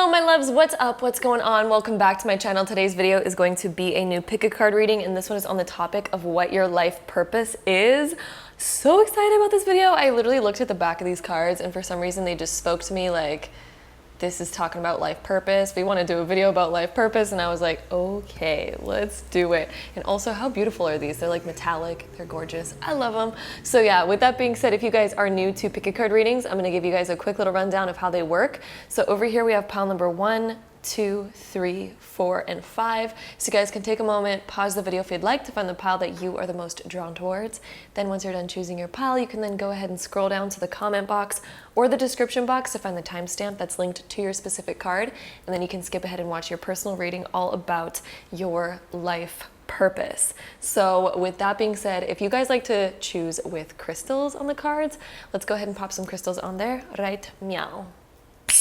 Hello my loves, what's up, what's going on? Welcome back to my channel. Today's video is going to be a new pick a card reading, and this one is on the topic of what your life purpose is. So excited about this video. I literally looked at the back of these cards and for some reason they just spoke to me like, this is talking about life purpose. We want to do a video about life purpose, and I was like, okay, let's do it. And also, how beautiful are these? They're like metallic, they're gorgeous. I love them. So yeah, with that being said, if you guys are new to pick a card readings, I'm going to give you guys a quick little rundown of how they work. So over here we have pile number 1, 2, 3, 4, and 5. So you guys can take a moment, pause the video if you'd like to find the pile that you are the most drawn towards. Then once you're done choosing your pile, you can then go ahead and scroll down to the comment box or the description box to find the timestamp that's linked to your specific card. And then you can skip ahead and watch your personal reading all about your life purpose. So with that being said, if you guys like to choose with crystals on the cards, let's go ahead and pop some crystals on there right meow.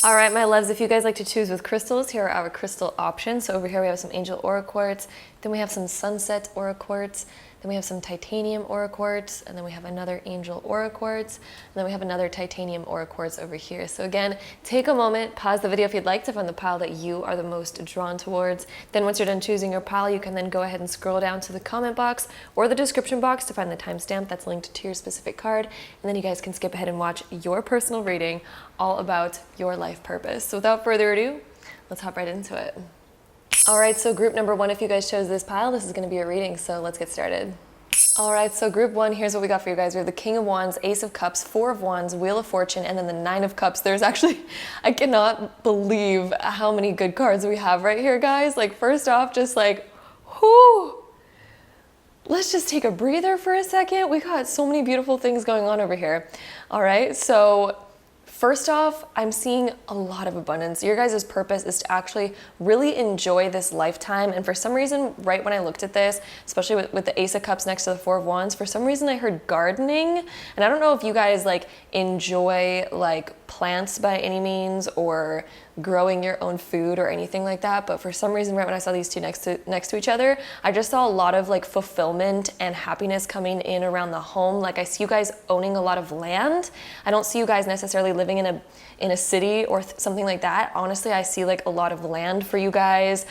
All right, my loves, if you guys like to choose with crystals, here are our crystal options. So over here we have some angel aura quartz, then we have some sunset aura quartz, then we have some titanium aura quartz, and then we have another angel aura quartz, and then we have another titanium aura quartz over here. So again, take a moment, pause the video if you'd like to find the pile that you are the most drawn towards. Then once you're done choosing your pile, you can then go ahead and scroll down to the comment box or the description box to find the timestamp that's linked to your specific card. And then you guys can skip ahead and watch your personal reading all about your life purpose. So without further ado, let's hop right into it. All right, so group number 1, if you guys chose this pile, this is going to be a reading, so let's get started. All right, so group 1, here's what we got for you guys. We have the King of Wands, Ace of Cups, 4 of Wands, Wheel of Fortune, and then the 9 of Cups. There's actually, I cannot believe how many good cards we have right here, guys. Like, first off, just like, whoo, let's just take a breather for a second. We got so many beautiful things going on over here. All right, so first off, I'm seeing a lot of abundance. Your guys' purpose is to actually really enjoy this lifetime. And for some reason, right when I looked at this, especially with the Ace of Cups next to the 4 of Wands, for some reason I heard gardening. And I don't know if you guys like enjoy like plants by any means or growing your own food or anything like that, but for some reason right when I saw these two next to each other, I just saw a lot of like fulfillment and happiness coming in around the home. Like I see you guys owning a lot of land. I don't see you guys necessarily living in a city or something like that. Honestly, I see like a lot of land for you guys.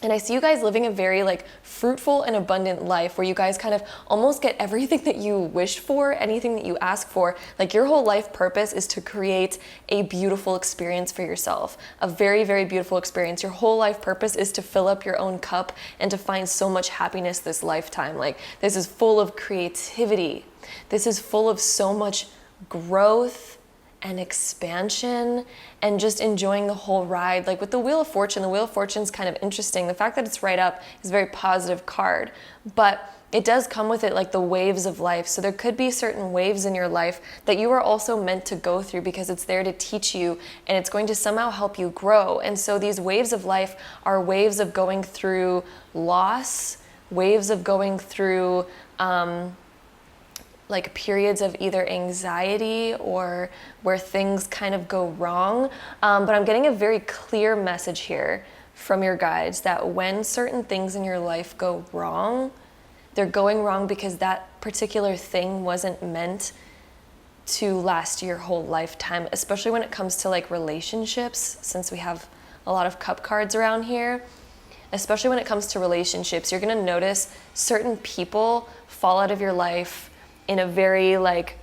And I see you guys living a very like fruitful and abundant life where you guys kind of almost get everything that you wish for, anything that you ask for. Like your whole life purpose is to create a beautiful experience for yourself, a very, very beautiful experience. Your whole life purpose is to fill up your own cup and to find so much happiness this lifetime. Like this is full of creativity. This is full of so much growth and expansion and just enjoying the whole ride. Like with the Wheel of Fortune, the Wheel of Fortune is kind of interesting. The fact that it's right up is a very positive card, but it does come with it like the waves of life. So there could be certain waves in your life that you are also meant to go through because it's there to teach you and it's going to somehow help you grow. And so these waves of life are waves of going through loss, waves of going through like periods of either anxiety or where things kind of go wrong. But I'm getting a very clear message here from your guides that when certain things in your life go wrong, they're going wrong because that particular thing wasn't meant to last your whole lifetime, especially when it comes to like relationships, since we have a lot of cup cards around here. Especially when it comes to relationships, you're gonna notice certain people fall out of your life in a very like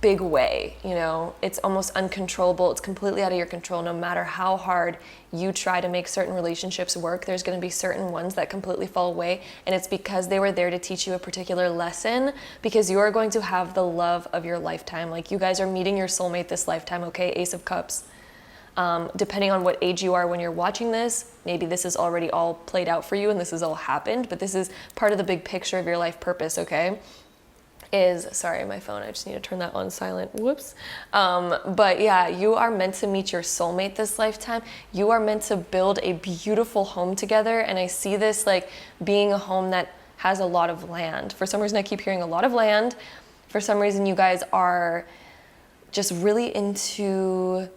big way, you know? It's almost uncontrollable. It's completely out of your control. No matter how hard you try to make certain relationships work, there's going to be certain ones that completely fall away, and it's because they were there to teach you a particular lesson, because you are going to have the love of your lifetime. Like you guys are meeting your soulmate this lifetime, okay? Ace of Cups. Depending on what age you are when you're watching this, maybe this is already all played out for you and this has all happened, but this is part of the big picture of your life purpose, okay? Sorry, my phone, I just need to turn that on silent, whoops. But yeah, you are meant to meet your soulmate this lifetime. You are meant to build a beautiful home together, and I see this like being a home that has a lot of land. For some reason, I keep hearing a lot of land. For some reason, you guys are just really into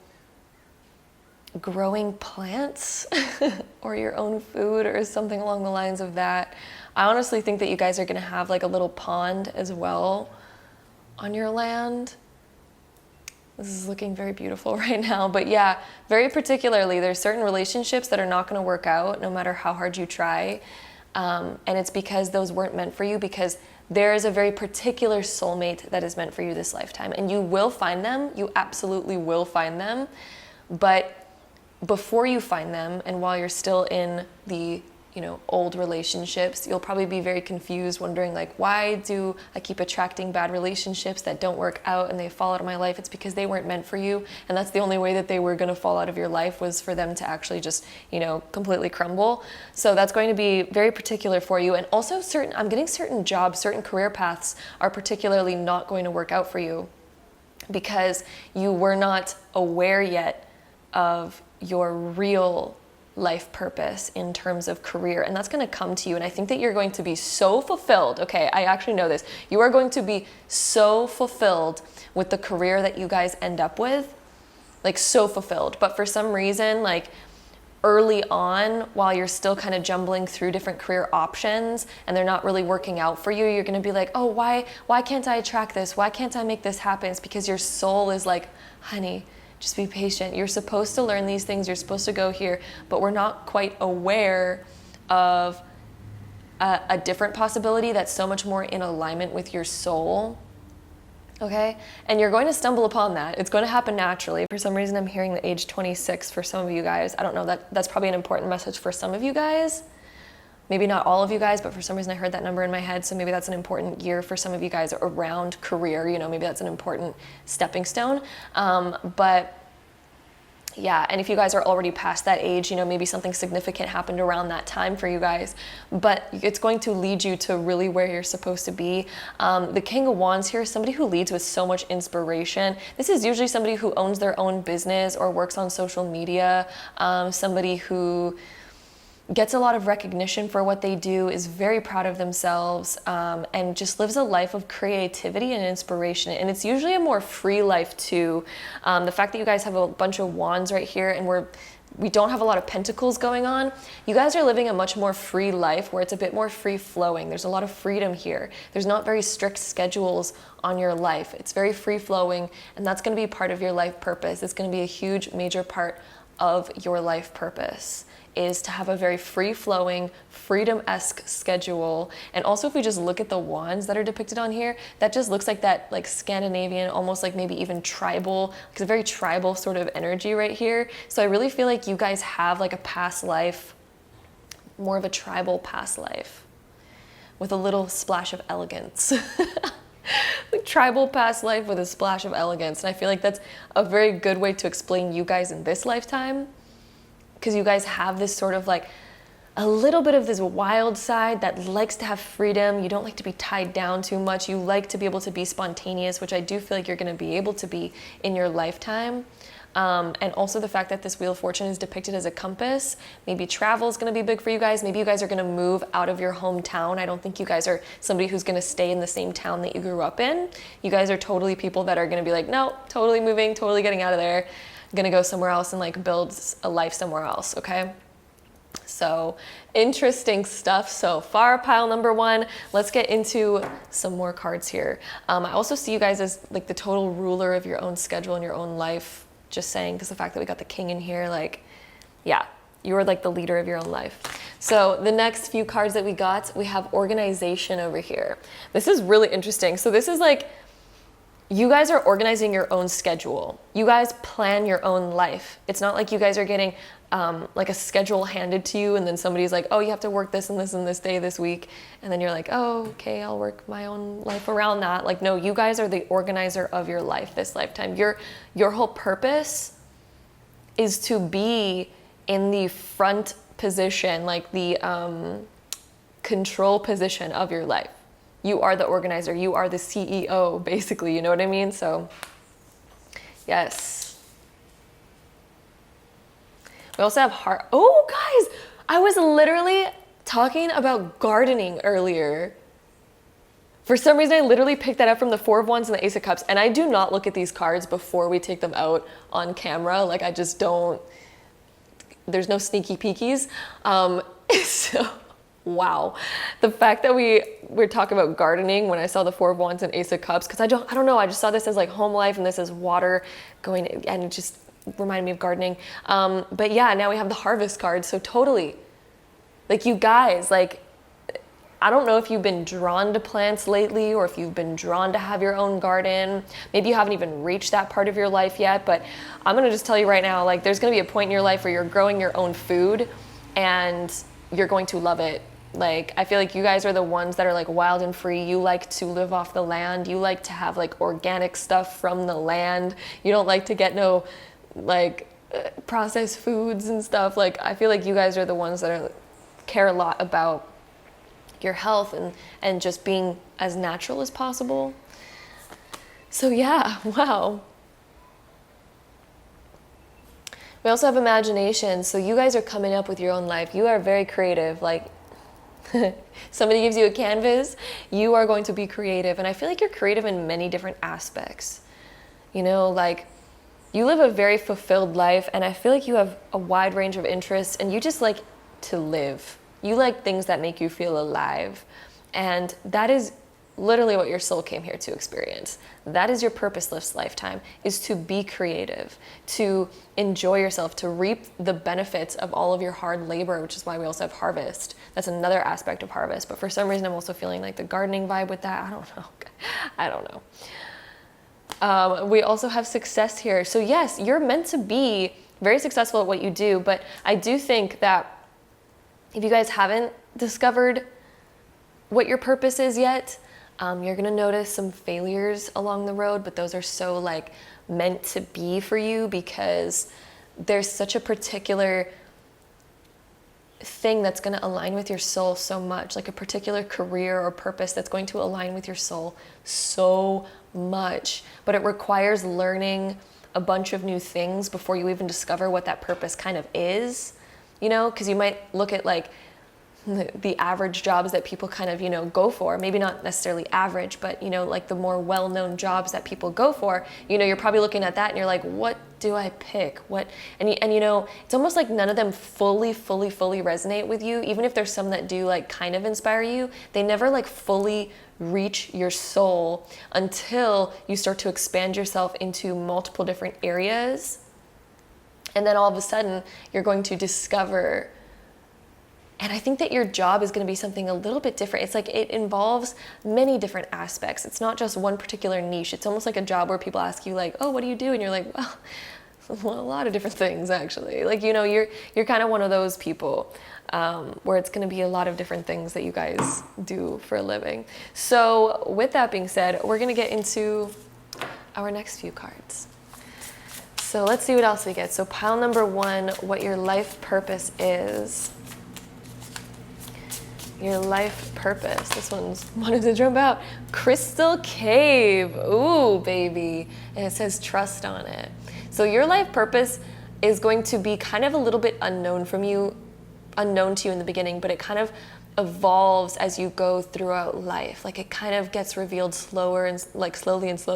growing plants or your own food or something along the lines of that. I honestly think that you guys are going to have like a little pond as well on your land. This is looking very beautiful right now. But yeah, very particularly, there's certain relationships that are not going to work out no matter how hard you try. And it's because those weren't meant for you, because there is a very particular soulmate that is meant for you this lifetime. And you will find them. You absolutely will find them. But before you find them, and while you're still in the old relationships, you'll probably be very confused, wondering like, why do I keep attracting bad relationships that don't work out and they fall out of my life? It's because they weren't meant for you. And that's the only way that they were going to fall out of your life, was for them to actually just, completely crumble. So that's going to be very particular for you. And also I'm getting certain jobs, certain career paths are particularly not going to work out for you, because you were not aware yet of your real life purpose in terms of career, and that's going to come to you. And I think that you're going to be so fulfilled. Okay, I actually know this. You are going to be so fulfilled with the career that you guys end up with, like so fulfilled. But for some reason, like early on, while you're still kind of jumbling through different career options and they're not really working out for you, you're going to be like, oh, why can't I attract this? Why can't I make this happen? It's because your soul is like, honey, just be patient. You're supposed to learn these things. You're supposed to go here, but we're not quite aware of a different possibility that's so much more in alignment with your soul. Okay? And you're going to stumble upon that. It's going to happen naturally. For some reason, I'm hearing the age 26 for some of you guys. I don't know, that's probably an important message for some of you guys. Maybe not all of you guys, but for some reason I heard that number in my head. So maybe that's an important year for some of you guys around career. Maybe that's an important stepping stone. But yeah, and if you guys are already past that age, maybe something significant happened around that time for you guys. But it's going to lead you to really where you're supposed to be. The King of Wands here is somebody who leads with so much inspiration. This is usually somebody who owns their own business or works on social media. Somebody who gets a lot of recognition for what they do, is very proud of themselves, and just lives a life of creativity and inspiration. And it's usually a more free life too. The fact that you guys have a bunch of wands right here and we don't have a lot of pentacles going on, you guys are living a much more free life where it's a bit more free flowing. There's a lot of freedom here. There's not very strict schedules on your life. It's very free flowing, and that's going to be part of your life purpose. It's going to be a huge major part of your life purpose, is to have a very free-flowing, freedom-esque schedule. And also, if we just look at the wands that are depicted on here, that just looks like that like Scandinavian, almost like maybe even tribal, like a very tribal sort of energy right here. So I really feel like you guys have like a past life, more of a tribal past life, with a little splash of elegance. Like tribal past life with a splash of elegance. And I feel like that's a very good way to explain you guys in this lifetime, because you guys have this sort of like a little bit of this wild side that likes to have freedom. You don't like to be tied down too much. You like to be able to be spontaneous, which I do feel like you're going to be able to be in your lifetime. And also the fact that this Wheel of Fortune is depicted as a compass. Maybe travel is going to be big for you guys. Maybe you guys are going to move out of your hometown. I don't think you guys are somebody who's going to stay in the same town that you grew up in. You guys are totally people that are going to be like, no, totally moving, totally getting out of there. Gonna go somewhere else and like build a life somewhere else. Okay, so interesting stuff so far. Pile number one. Let's get into some more cards here. I also see you guys as like the total ruler of your own schedule and your own life. Just saying, because the fact that we got the king in here, like, yeah, you are like the leader of your own life. So the next few cards that we have organization over here. This is really interesting. So this is like, you guys are organizing your own schedule. You guys plan your own life. It's not like you guys are getting like a schedule handed to you and then somebody's like, oh, you have to work this and this and this day this week. And then you're like, oh, okay, I'll work my own life around that. Like, no, you guys are the organizer of your life this lifetime. Your whole purpose is to be in the front position, like the control position of your life. You are the organizer. You are the CEO, basically. You know what I mean? So, yes. We also have heart. Oh, guys, I was literally talking about gardening earlier. For some reason, I literally picked that up from the Four of Wands and the Ace of Cups. And I do not look at these cards before we take them out on camera. Like, I just don't. There's no sneaky peekies. So Wow. The fact that we're talking about gardening when I saw the Four of Wands and Ace of Cups, because I don't know, I just saw this as like home life and this is water going, and it just reminded me of gardening. But yeah, now we have the Harvest card. So totally, like you guys, like, I don't know if you've been drawn to plants lately or if you've been drawn to have your own garden. Maybe you haven't even reached that part of your life yet, but I'm gonna just tell you right now, like there's gonna be a point in your life where you're growing your own food and you're going to love it. Like, I feel like you guys are the ones that are like wild and free. You like to live off the land. You like to have like organic stuff from the land. You don't like to get no like processed foods and stuff. Like, I feel like you guys are the ones that are care a lot about your health and just being as natural as possible. So yeah, wow. We also have imagination. So you guys are coming up with your own life. You are very creative. Like, somebody gives you a canvas, you are going to be creative. And I feel like you're creative in many different aspects. You know, like you live a very fulfilled life, and I feel like you have a wide range of interests, and you just like to live. You like things that make you feel alive. And that is literally what your soul came here to experience. That is your purposeless lifetime, is to be creative, to enjoy yourself, to reap the benefits of all of your hard labor, which is why we also have harvest. That's another aspect of harvest. But for some reason, I'm also feeling like the gardening vibe with that. I don't know. I don't know. We also have success here. So yes, you're meant to be very successful at what you do. But I do think that if you guys haven't discovered what your purpose is yet, you're gonna notice some failures along the road, but those are so like meant to be for you, because there's such a particular thing that's gonna align with your soul so much, like a particular career or purpose that's going to align with your soul so much. But it requires learning a bunch of new things before you even discover what that purpose kind of is, you know, because you might look at like the average jobs that people kind of, you know, go for, maybe not necessarily average, but, you know, like the more well-known jobs that people go for, you know, you're probably looking at that and you're like, what do I pick? What, and you know, it's almost like none of them fully resonate with you. Even if there's some that do like kind of inspire you, they never like fully reach your soul until you start to expand yourself into multiple different areas. And then all of a sudden you're going to discover. And I think that your job is going to be something a little bit different. It's like it involves many different aspects. It's not just one particular niche. It's almost like a job where people ask you like, oh, what do you do? And you're like, well, a lot of different things actually. Like, you know, you're kind of one of those people where it's going to be a lot of different things that you guys do for a living. So with that being said, we're going to get into our next few cards. So let's see what else we get. So pile number 1, what your life purpose is. Your life purpose. This one's wanted to jump out. Crystal Cave. Ooh, baby. And it says trust on it. So your life purpose is going to be kind of a little bit unknown to you in the beginning, but it kind of evolves as you go throughout life. Like it kind of gets revealed slower and like slowly. It's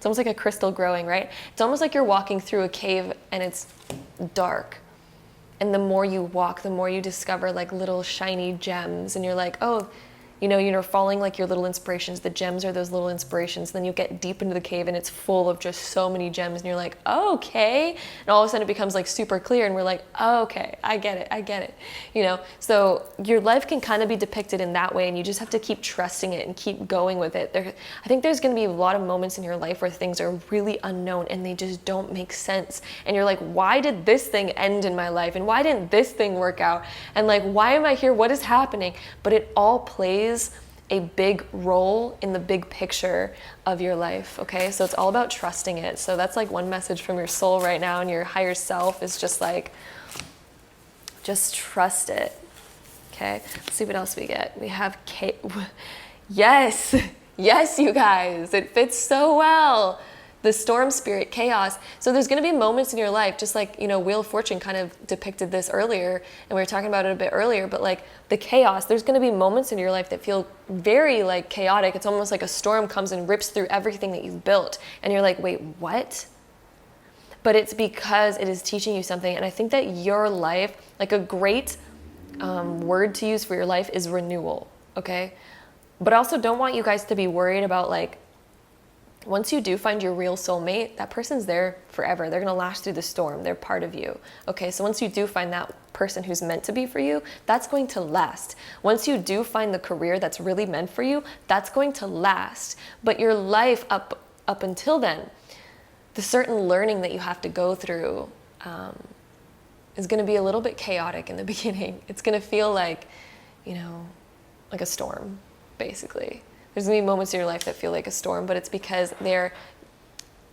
almost like a crystal growing, right? It's almost like you're walking through a cave and it's dark. And the more you walk, the more you discover like little shiny gems, and you're like, oh, you know, you're following like your little inspirations. The gems are those little inspirations. Then you get deep into the cave and it's full of just so many gems, and you're like, oh, okay. And all of a sudden it becomes like super clear, and we're like, oh, okay, I get it. You know, so your life can kind of be depicted in that way, and you just have to keep trusting it and keep going with it. I think there's going to be a lot of moments in your life where things are really unknown and they just don't make sense. And you're like, why did this thing end in my life? And why didn't this thing work out? And like, why am I here? What is happening? But it all plays a big role in the big picture of your life, okay? So it's all about trusting it. So that's like one message from your soul right now, and your higher self is just like, just trust it, okay? Let's see what else we get. We have yes, you guys, it fits so well. The storm spirit, chaos. So there's going to be moments in your life, just like, you know, Wheel of Fortune kind of depicted this earlier, and we were talking about it a bit earlier, but like the chaos, there's going to be moments in your life that feel very like chaotic. It's almost like a storm comes and rips through everything that you've built, and you're like, wait, what? But it's because it is teaching you something. And I think that your life, like a great word to use for your life is renewal, okay? But I also don't want you guys to be worried about, like, once you do find your real soulmate, that person's there forever. They're gonna last through the storm. They're part of you. Okay, so once you do find that person who's meant to be for you, that's going to last. Once you do find the career that's really meant for you, that's going to last. But your life up until then, the certain learning that you have to go through is gonna be a little bit chaotic in the beginning. It's gonna feel like, you know, like a storm, basically. There's gonna be moments in your life that feel like a storm, but it's because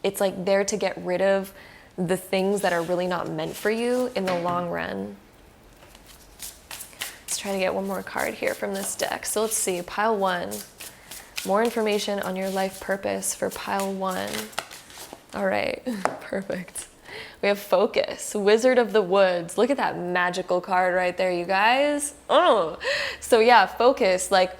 it's like there to get rid of the things that are really not meant for you in the long run. Let's try to get one more card here from this deck. So let's see, pile 1. More information on your life purpose for pile 1. All right, perfect. We have focus, Wizard of the Woods. Look at that magical card right there, you guys. Oh, so yeah, focus, like,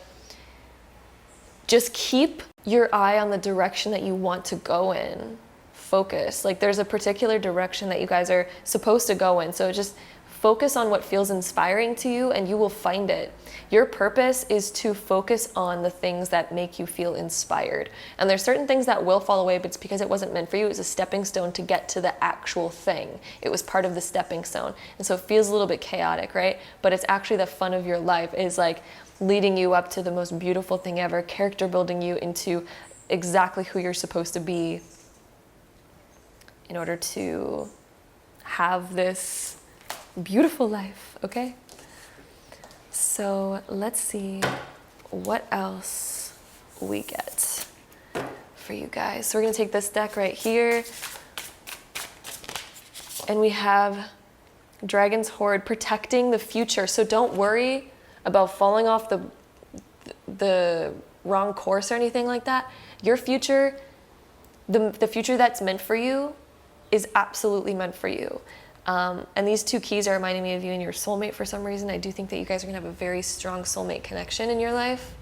just keep your eye on the direction that you want to go in. Focus. Like, there's a particular direction that you guys are supposed to go in. So just focus on what feels inspiring to you and you will find it. Your purpose is to focus on the things that make you feel inspired. And there's certain things that will fall away, but it's because it wasn't meant for you. It was a stepping stone to get to the actual thing. It was part of the stepping stone. And so it feels a little bit chaotic, right? But it's actually the fun of your life, is like leading you up to the most beautiful thing ever, character building you into exactly who you're supposed to be in order to have this beautiful life, okay? So let's see what else we get for you guys. So we're gonna take this deck right here, and we have Dragon's Hoard, protecting the future. So don't worry about falling off the wrong course or anything like that. Your future, the future that's meant for you is absolutely meant for you. And these 2 keys are reminding me of you and your soulmate for some reason. I do think that you guys are gonna have a very strong soulmate connection in your life.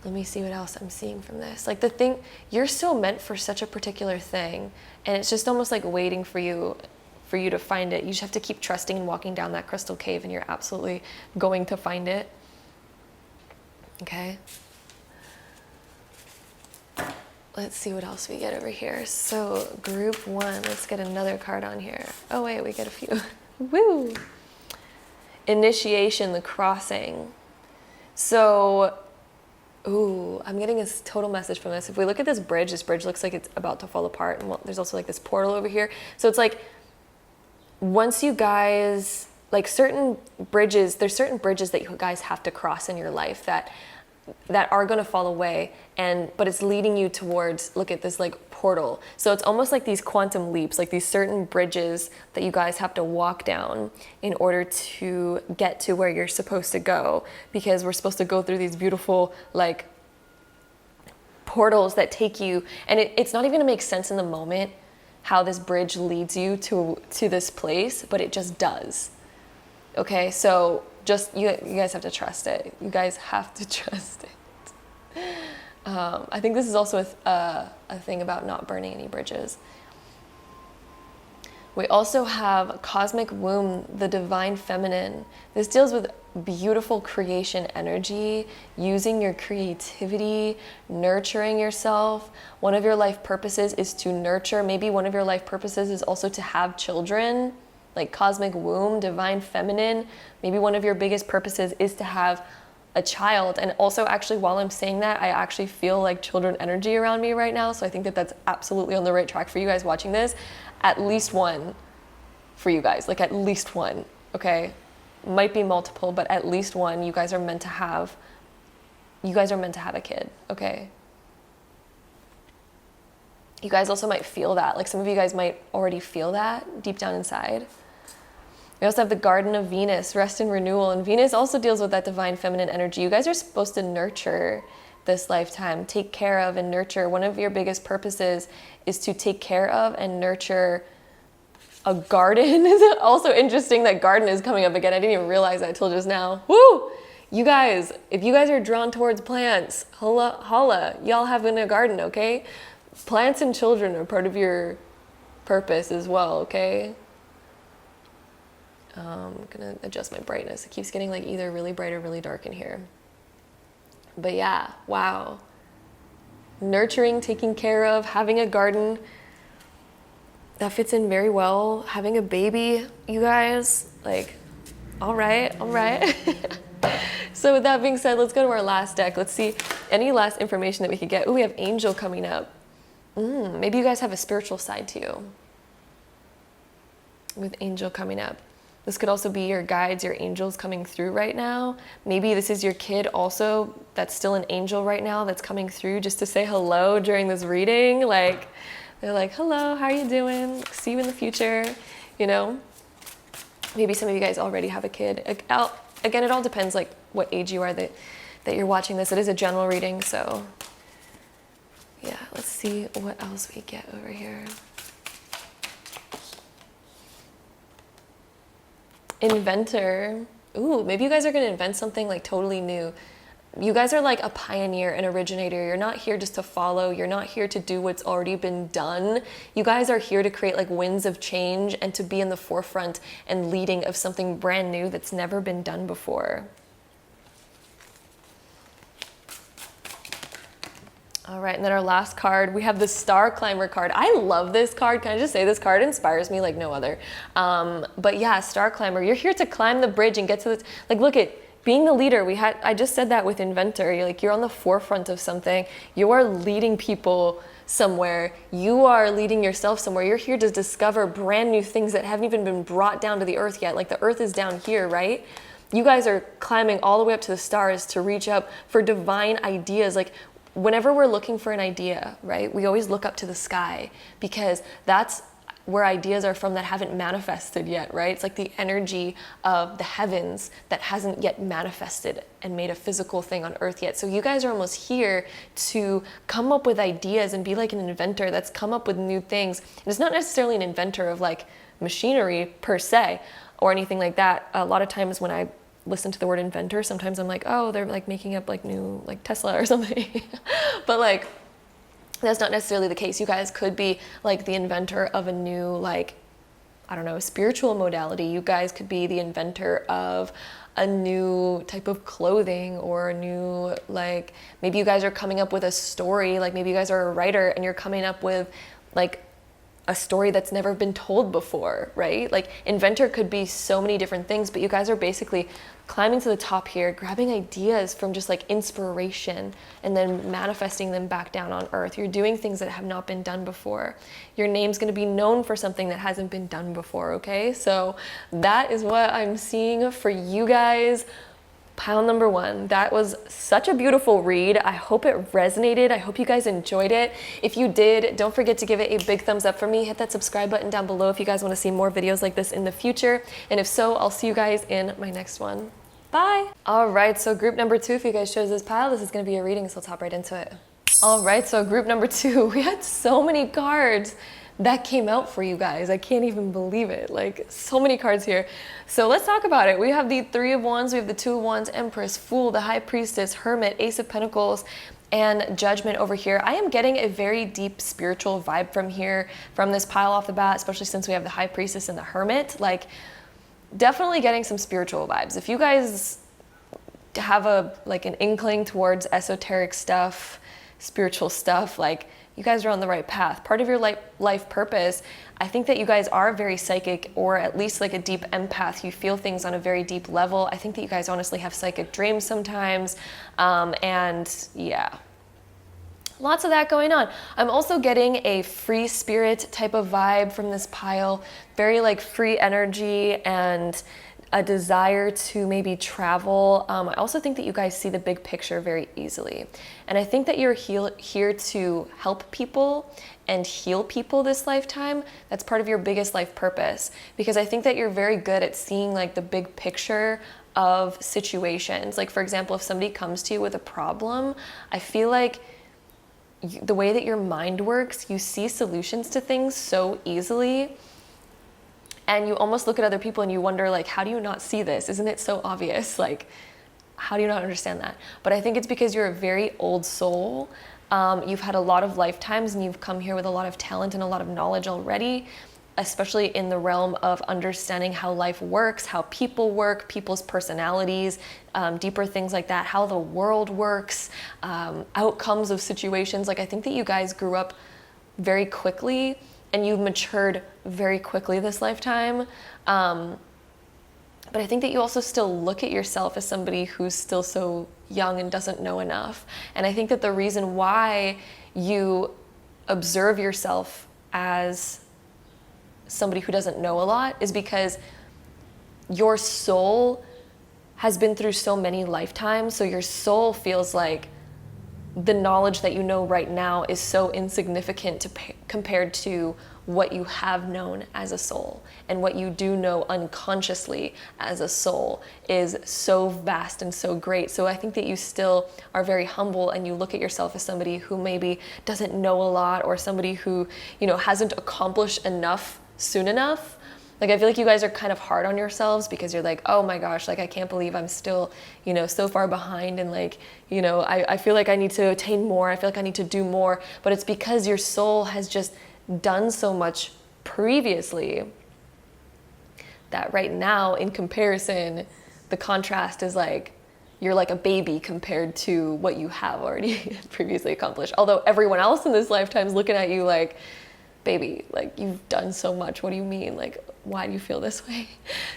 Let me see what else I'm seeing from this. Like, the thing, you're still meant for such a particular thing, and it's just almost like waiting for you to find it. You just have to keep trusting and walking down that crystal cave, and you're absolutely going to find it. Okay. Let's see what else we get over here. So group 1, let's get another card on here. Oh wait, we get a few. Woo! Initiation, the crossing. So, ooh, I'm getting a total message from this. If we look at this bridge looks like it's about to fall apart, and there's also like this portal over here. So it's like, once you guys, like, certain bridges, there's certain bridges that you guys have to cross in your life that are going to fall away, but it's leading you towards, look at this, like, portal. So it's almost like these quantum leaps, like these certain bridges that you guys have to walk down in order to get to where you're supposed to go, because we're supposed to go through these beautiful, like, portals that take you, and it's not even going to make sense in the moment how this bridge leads you to this place, but it just does. Okay, so just you guys have to trust it. You guys have to trust it. I think this is also a thing about not burning any bridges. We also have Cosmic Womb, the Divine Feminine. This deals with beautiful creation energy, using your creativity, nurturing yourself. One of your life purposes is to nurture. Maybe one of your life purposes is also to have children, like Cosmic Womb, Divine Feminine. Maybe one of your biggest purposes is to have a child. And also, actually, while I'm saying that, I actually feel like children energy around me right now. So I think that that's absolutely on the right track for you guys watching this. At least one for you guys, like at least one, okay? Might be multiple, but at least one. You guys are meant to have a kid, okay? You guys also might feel that. Like, some of you guys might already feel that deep down inside. We also have the Garden of Venus, rest and renewal. And Venus also deals with that divine feminine energy. You guys are supposed to nurture this lifetime, take care of and nurture. One of your biggest purposes is to take care of and nurture a garden. Is it also interesting that garden is coming up again? I didn't even realize that till just now. Woo! You guys, if you guys are drawn towards plants, holla, y'all having a garden, okay? Plants and children are part of your purpose as well, okay? I'm gonna adjust my brightness. It keeps getting like either really bright or really dark in here. But yeah, wow. Nurturing, taking care of, having a garden. That fits in very well. Having a baby, you guys, like, all right. So with that being said, let's go to our last deck. Let's see any last information that we could get. Oh, we have angel coming up. Maybe you guys have a spiritual side to you with angel coming up. This could also be your guides, your angels coming through right now. Maybe this is your kid also that's still an angel right now that's coming through just to say hello during this reading. Like, they're like, hello, how are you doing? See you in the future, you know? Maybe some of you guys already have a kid. Again, it all depends like what age you are that you're watching this. It is a general reading, so yeah, let's see what else we get over here. Inventor. Ooh, maybe you guys are gonna invent something like totally new. You guys are like a pioneer, an originator. You're not here just to follow. You're not here to do what's already been done. You guys are here to create like winds of change and to be in the forefront and leading of something brand new that's never been done before. All right, and then our last card, we have the Star Climber card. I love this card. Can I just say this card inspires me like no other? But yeah, Star Climber, you're here to climb the bridge and get to this. Like, look at being the leader. I just said that with Inventor. You're on the forefront of something. You are leading people somewhere. You are leading yourself somewhere. You're here to discover brand new things that haven't even been brought down to the earth yet. Like the earth is down here, right? You guys are climbing all the way up to the stars to reach up for divine ideas. Like, whenever we're looking for an idea, right, we always look up to the sky because that's where ideas are from that haven't manifested yet, right? It's like the energy of the heavens that hasn't yet manifested and made a physical thing on earth yet. So you guys are almost here to come up with ideas and be like an inventor that's come up with new things. And it's not necessarily an inventor of like machinery per se or anything like that. A lot of times when I listen to the word inventor, sometimes I'm like, oh, they're like making up like new like Tesla or something. But like that's not necessarily the case. You guys could be like the inventor of a new like, I don't know, spiritual modality. You guys could be the inventor of a new type of clothing or a new, like, maybe you guys are coming up with a story. Like maybe you guys are a writer and you're coming up with like a story that's never been told before, right? Like inventor could be so many different things, but you guys are basically climbing to the top here, grabbing ideas from just like inspiration and then manifesting them back down on earth. You're doing things that have not been done before. Your name's going to be known for something that hasn't been done before, okay? So that is what I'm seeing for you guys. Pile number one. That was such a beautiful read. I hope it resonated. I hope you guys enjoyed it. If you did, don't forget to give it a big thumbs up for me. Hit that subscribe button down below if you guys want to see more videos like this in the future. And if so, I'll see you guys in my next one. Bye. All right, so group number two, if you guys chose this pile, this is going to be a reading, so let's hop right into it. All right, so group number two, we had so many cards that came out for you guys. I can't even believe it. Like, so many cards here. So let's talk about it. We have the Three of Wands, we have the Two of Wands, Empress, Fool, the High Priestess, Hermit, Ace of Pentacles, and Judgment over here. I am getting a very deep spiritual vibe from here, from this pile off the bat, especially since we have the High Priestess and the Hermit. Like, definitely getting some spiritual vibes. If you guys have an inkling towards esoteric stuff, spiritual stuff, like, you guys are on the right path. Part of your life purpose, I think that you guys are very psychic, or at least like a deep empath. You feel things on a very deep level. I think that you guys honestly have psychic dreams sometimes. And yeah, lots of that going on. I'm also getting a free spirit type of vibe from this pile. Very like free energy and a desire to maybe travel. I also think that you guys see the big picture very easily. And I think that you're here to help people and heal people this lifetime. That's part of your biggest life purpose, because I think that you're very good at seeing like the big picture of situations. Like, for example, if somebody comes to you with a problem, I feel like the way that your mind works, you see solutions to things so easily. And you almost look at other people and you wonder, like, how do you not see this? Isn't it so obvious? Like, how do you not understand that? But I think it's because you're a very old soul. You've had a lot of lifetimes and you've come here with a lot of talent and a lot of knowledge already. especially in the realm of understanding how life works, how people work, people's personalities, deeper things like that, how the world works, outcomes of situations. Like, I think that you guys grew up very quickly and you've matured very quickly this lifetime. But I think that you also still look at yourself as somebody who's still so young and doesn't know enough. And I think that the reason why you observe yourself as somebody who doesn't know a lot is because your soul has been through so many lifetimes. So your soul feels like the knowledge that you know right now is so insignificant compared to what you have known as a soul, and what you do know unconsciously as a soul is so vast and so great. So I think that you still are very humble, and you look at yourself as somebody who maybe doesn't know a lot, or somebody who, you know, hasn't accomplished enough soon enough. Like, I feel like you guys are kind of hard on yourselves because you're like, oh my gosh, like, I can't believe I'm still, you know, so far behind. And like, you know, I feel like I need to attain more. I feel like I need to do more. But it's because your soul has just done so much previously that right now, in comparison, the contrast is like, you're like a baby compared to what you have already previously accomplished. Although everyone else in this lifetime is looking at you like, baby, like, you've done so much. What do you mean? Like, why do you feel this way?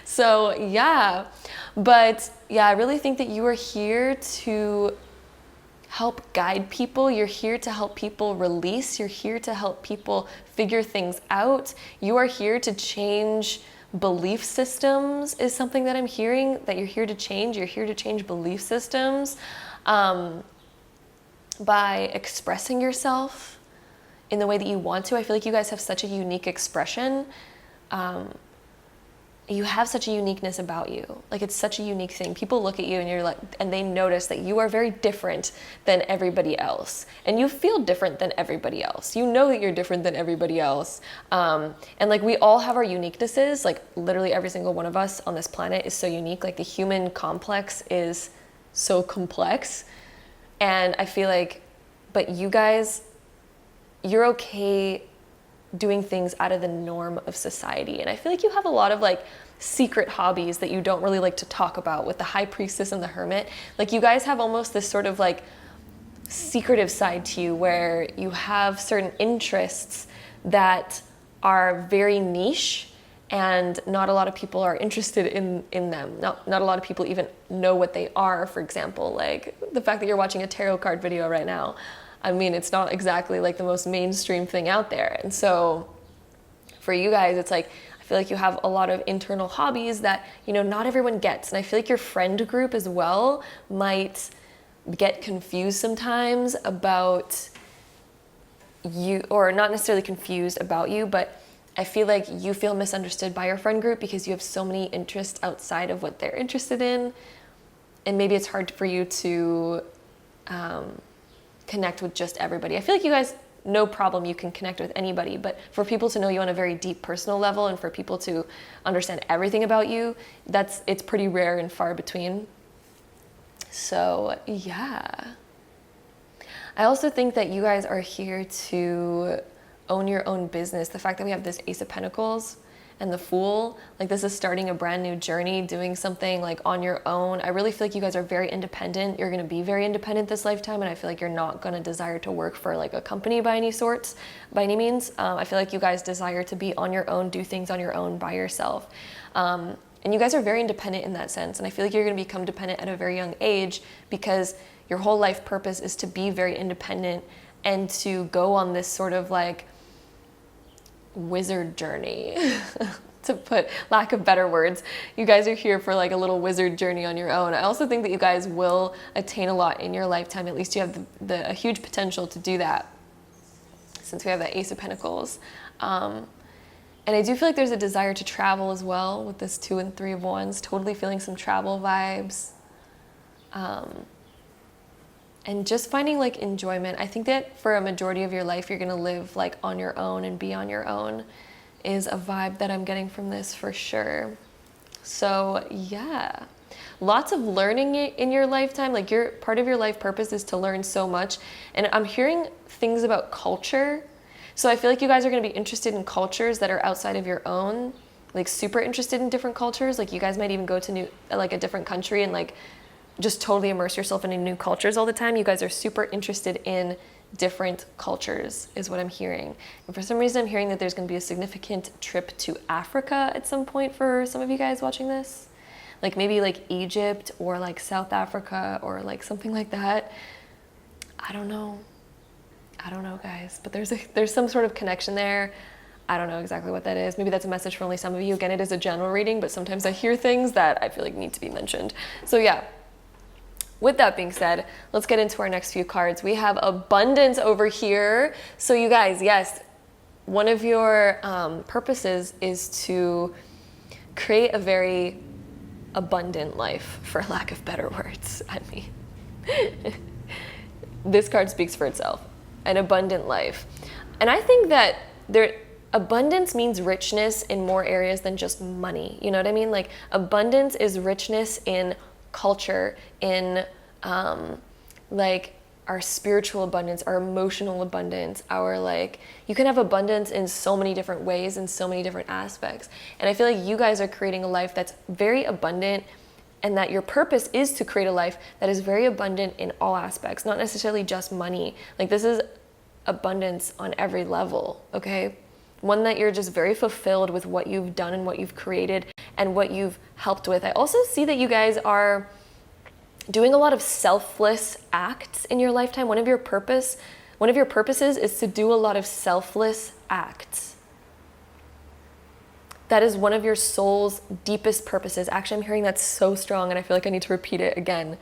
So yeah, but yeah, I really think that you are here to help guide people. You're here to help people release. You're here to help people figure things out. You are here to change belief systems, is something that I'm hearing, that you're here to change. You're here to change belief systems by expressing yourself in the way that you want to. I feel like you guys have such a unique expression. You have such a uniqueness about you. Like, it's such a unique thing. People look at you and you're like, and they notice that you are very different than everybody else. And you feel different than everybody else. You know that you're different than everybody else. And like, we all have our uniquenesses. Like, literally every single one of us on this planet is so unique. Like, the human complex is so complex. And I feel like, but you guys, you're okay doing things out of the norm of society. And I feel like you have a lot of like secret hobbies that you don't really like to talk about, with the high priestess and the hermit. Like, you guys have almost this sort of like secretive side to you where you have certain interests that are very niche and not a lot of people are interested in them. Not a lot of people even know what they are. For example, like the fact that you're watching a tarot card video right now. I mean, it's not exactly like the most mainstream thing out there. And so for you guys, it's like, I feel like you have a lot of internal hobbies that, you know, not everyone gets. And I feel like your friend group as well might get confused sometimes about you, or not necessarily confused about you, but I feel like you feel misunderstood by your friend group because you have so many interests outside of what they're interested in. And maybe it's hard for you to connect with just everybody. I feel like you guys, no problem, you can connect with anybody, but for people to know you on a very deep personal level and for people to understand everything about you, it's pretty rare and far between. So yeah. I also think that you guys are here to own your own business. The fact that we have this Ace of Pentacles and the Fool, like, this is starting a brand new journey, doing something like on your own. I really feel like you guys are very independent. You're going to be very independent this lifetime, and I feel like you're not going to desire to work for like a company by any means. I feel like you guys desire to be on your own, do things on your own by yourself. And you guys are very independent in that sense. And I feel like you're going to become dependent at a very young age because your whole life purpose is to be very independent and to go on this sort of like wizard journey, to put lack of better words. You guys are here for like a little wizard journey on your own. I also think that you guys will attain a lot in your lifetime. At least you have a huge potential to do that, since we have that Ace of Pentacles. And I do feel like there's a desire to travel as well with this 2 and 3 of Wands, totally feeling some travel vibes. And just finding like enjoyment. I think that for a majority of your life, you're gonna live like on your own and be on your own, is a vibe that I'm getting from this for sure. So yeah, lots of learning in your lifetime. Like, part of your life purpose is to learn so much. And I'm hearing things about culture. So I feel like you guys are going to be interested in cultures that are outside of your own, like super interested in different cultures. Like you guys might even go to a different country and like just totally immerse yourself in new cultures all the time. You guys are super interested in different cultures is what I'm hearing. And for some reason I'm hearing that there's going to be a significant trip to Africa at some point for some of you guys watching this. Like maybe like Egypt or like South Africa or like something like that. I don't know guys, but there's some sort of connection there. I don't know exactly what that is. Maybe that's a message for only some of you. Again, it is a general reading, but sometimes I hear things that I feel like need to be mentioned. So yeah, with that being said, let's get into our next few cards. We have abundance over here. So you guys, yes, one of your purposes is to create a very abundant life, for lack of better words. I mean, this card speaks for itself. An abundant life. And I think that abundance means richness in more areas than just money. You know what I mean? Like abundance is richness in culture, in like our spiritual abundance, our emotional abundance, our like, you can have abundance in so many different ways, in so many different aspects. And I feel like you guys are creating a life that's very abundant, and that your purpose is to create a life that is very abundant in all aspects, not necessarily just money. Like this is abundance on every level, okay? One that you're just very fulfilled with what you've done and what you've created and what you've helped with. I also see that you guys are doing a lot of selfless acts in your lifetime. One of your purposes is to do a lot of selfless acts. That is one of your soul's deepest purposes. Actually, I'm hearing that so strong and I feel like I need to repeat it again.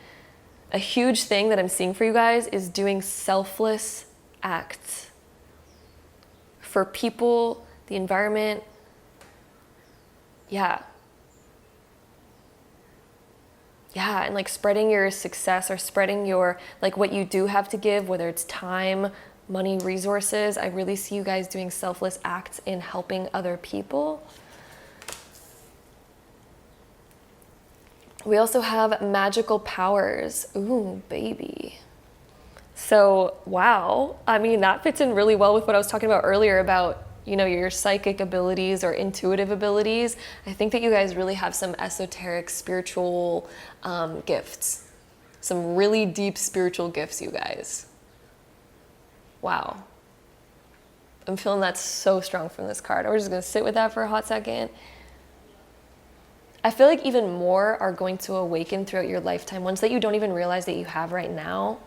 A huge thing that I'm seeing for you guys is doing selfless acts for people, the environment. Yeah, and like spreading your success or spreading your, like what you do have to give, whether it's time, money, resources. I really see you guys doing selfless acts in helping other people. We also have magical powers. Ooh, baby. So, wow. I mean, that fits in really well with what I was talking about earlier about, you know, your psychic abilities or intuitive abilities. I think that you guys really have some esoteric spiritual gifts. Some really deep spiritual gifts, you guys. Wow. I'm feeling that so strong from this card. We're just going to sit with that for a hot second. I feel like even more are going to awaken throughout your lifetime. Ones that you don't even realize that you have right now.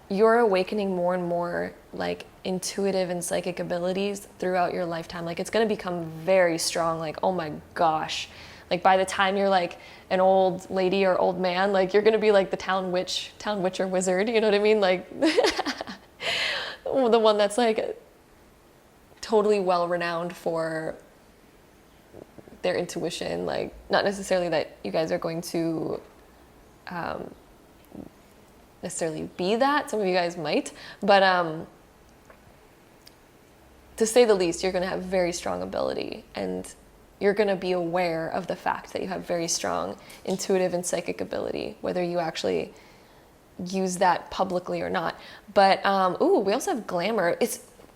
You're awakening more and more like intuitive and psychic abilities throughout your lifetime. Like it's going to become very strong. Like, oh my gosh. Like by the time you're like an old lady or old man, like you're going to be like the town witch or wizard. You know what I mean? Like the one that's like totally well renowned for their intuition. Like not necessarily that you guys are going to necessarily be that. Some of you guys might, but to say the least, you're going to have very strong ability, and you're going to be aware of the fact that you have very strong intuitive and psychic ability, whether you actually use that publicly or not. But ooh, we also have glamour.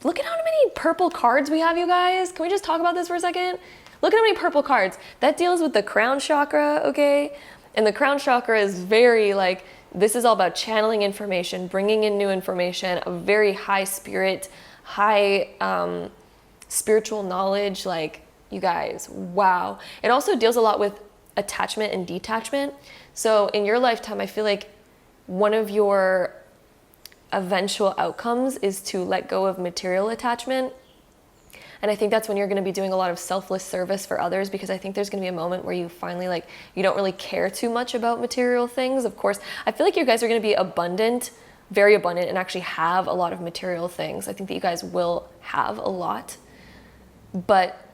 Look at how many purple cards we have, you guys. Can we just talk about this for a second? Look at how many purple cards. That deals with the crown chakra, okay? And the crown chakra is very like, this is all about channeling information, bringing in new information, a very high spirit, high spiritual knowledge. Like, you guys, wow. It also deals a lot with attachment and detachment. So in your lifetime, I feel like one of your eventual outcomes is to let go of material attachment. And I think that's when you're going to be doing a lot of selfless service for others, because I think there's going to be a moment where you finally, like, you don't really care too much about material things. Of course, I feel like you guys are going to be abundant, very abundant, and actually have a lot of material things. I think that you guys will have a lot, but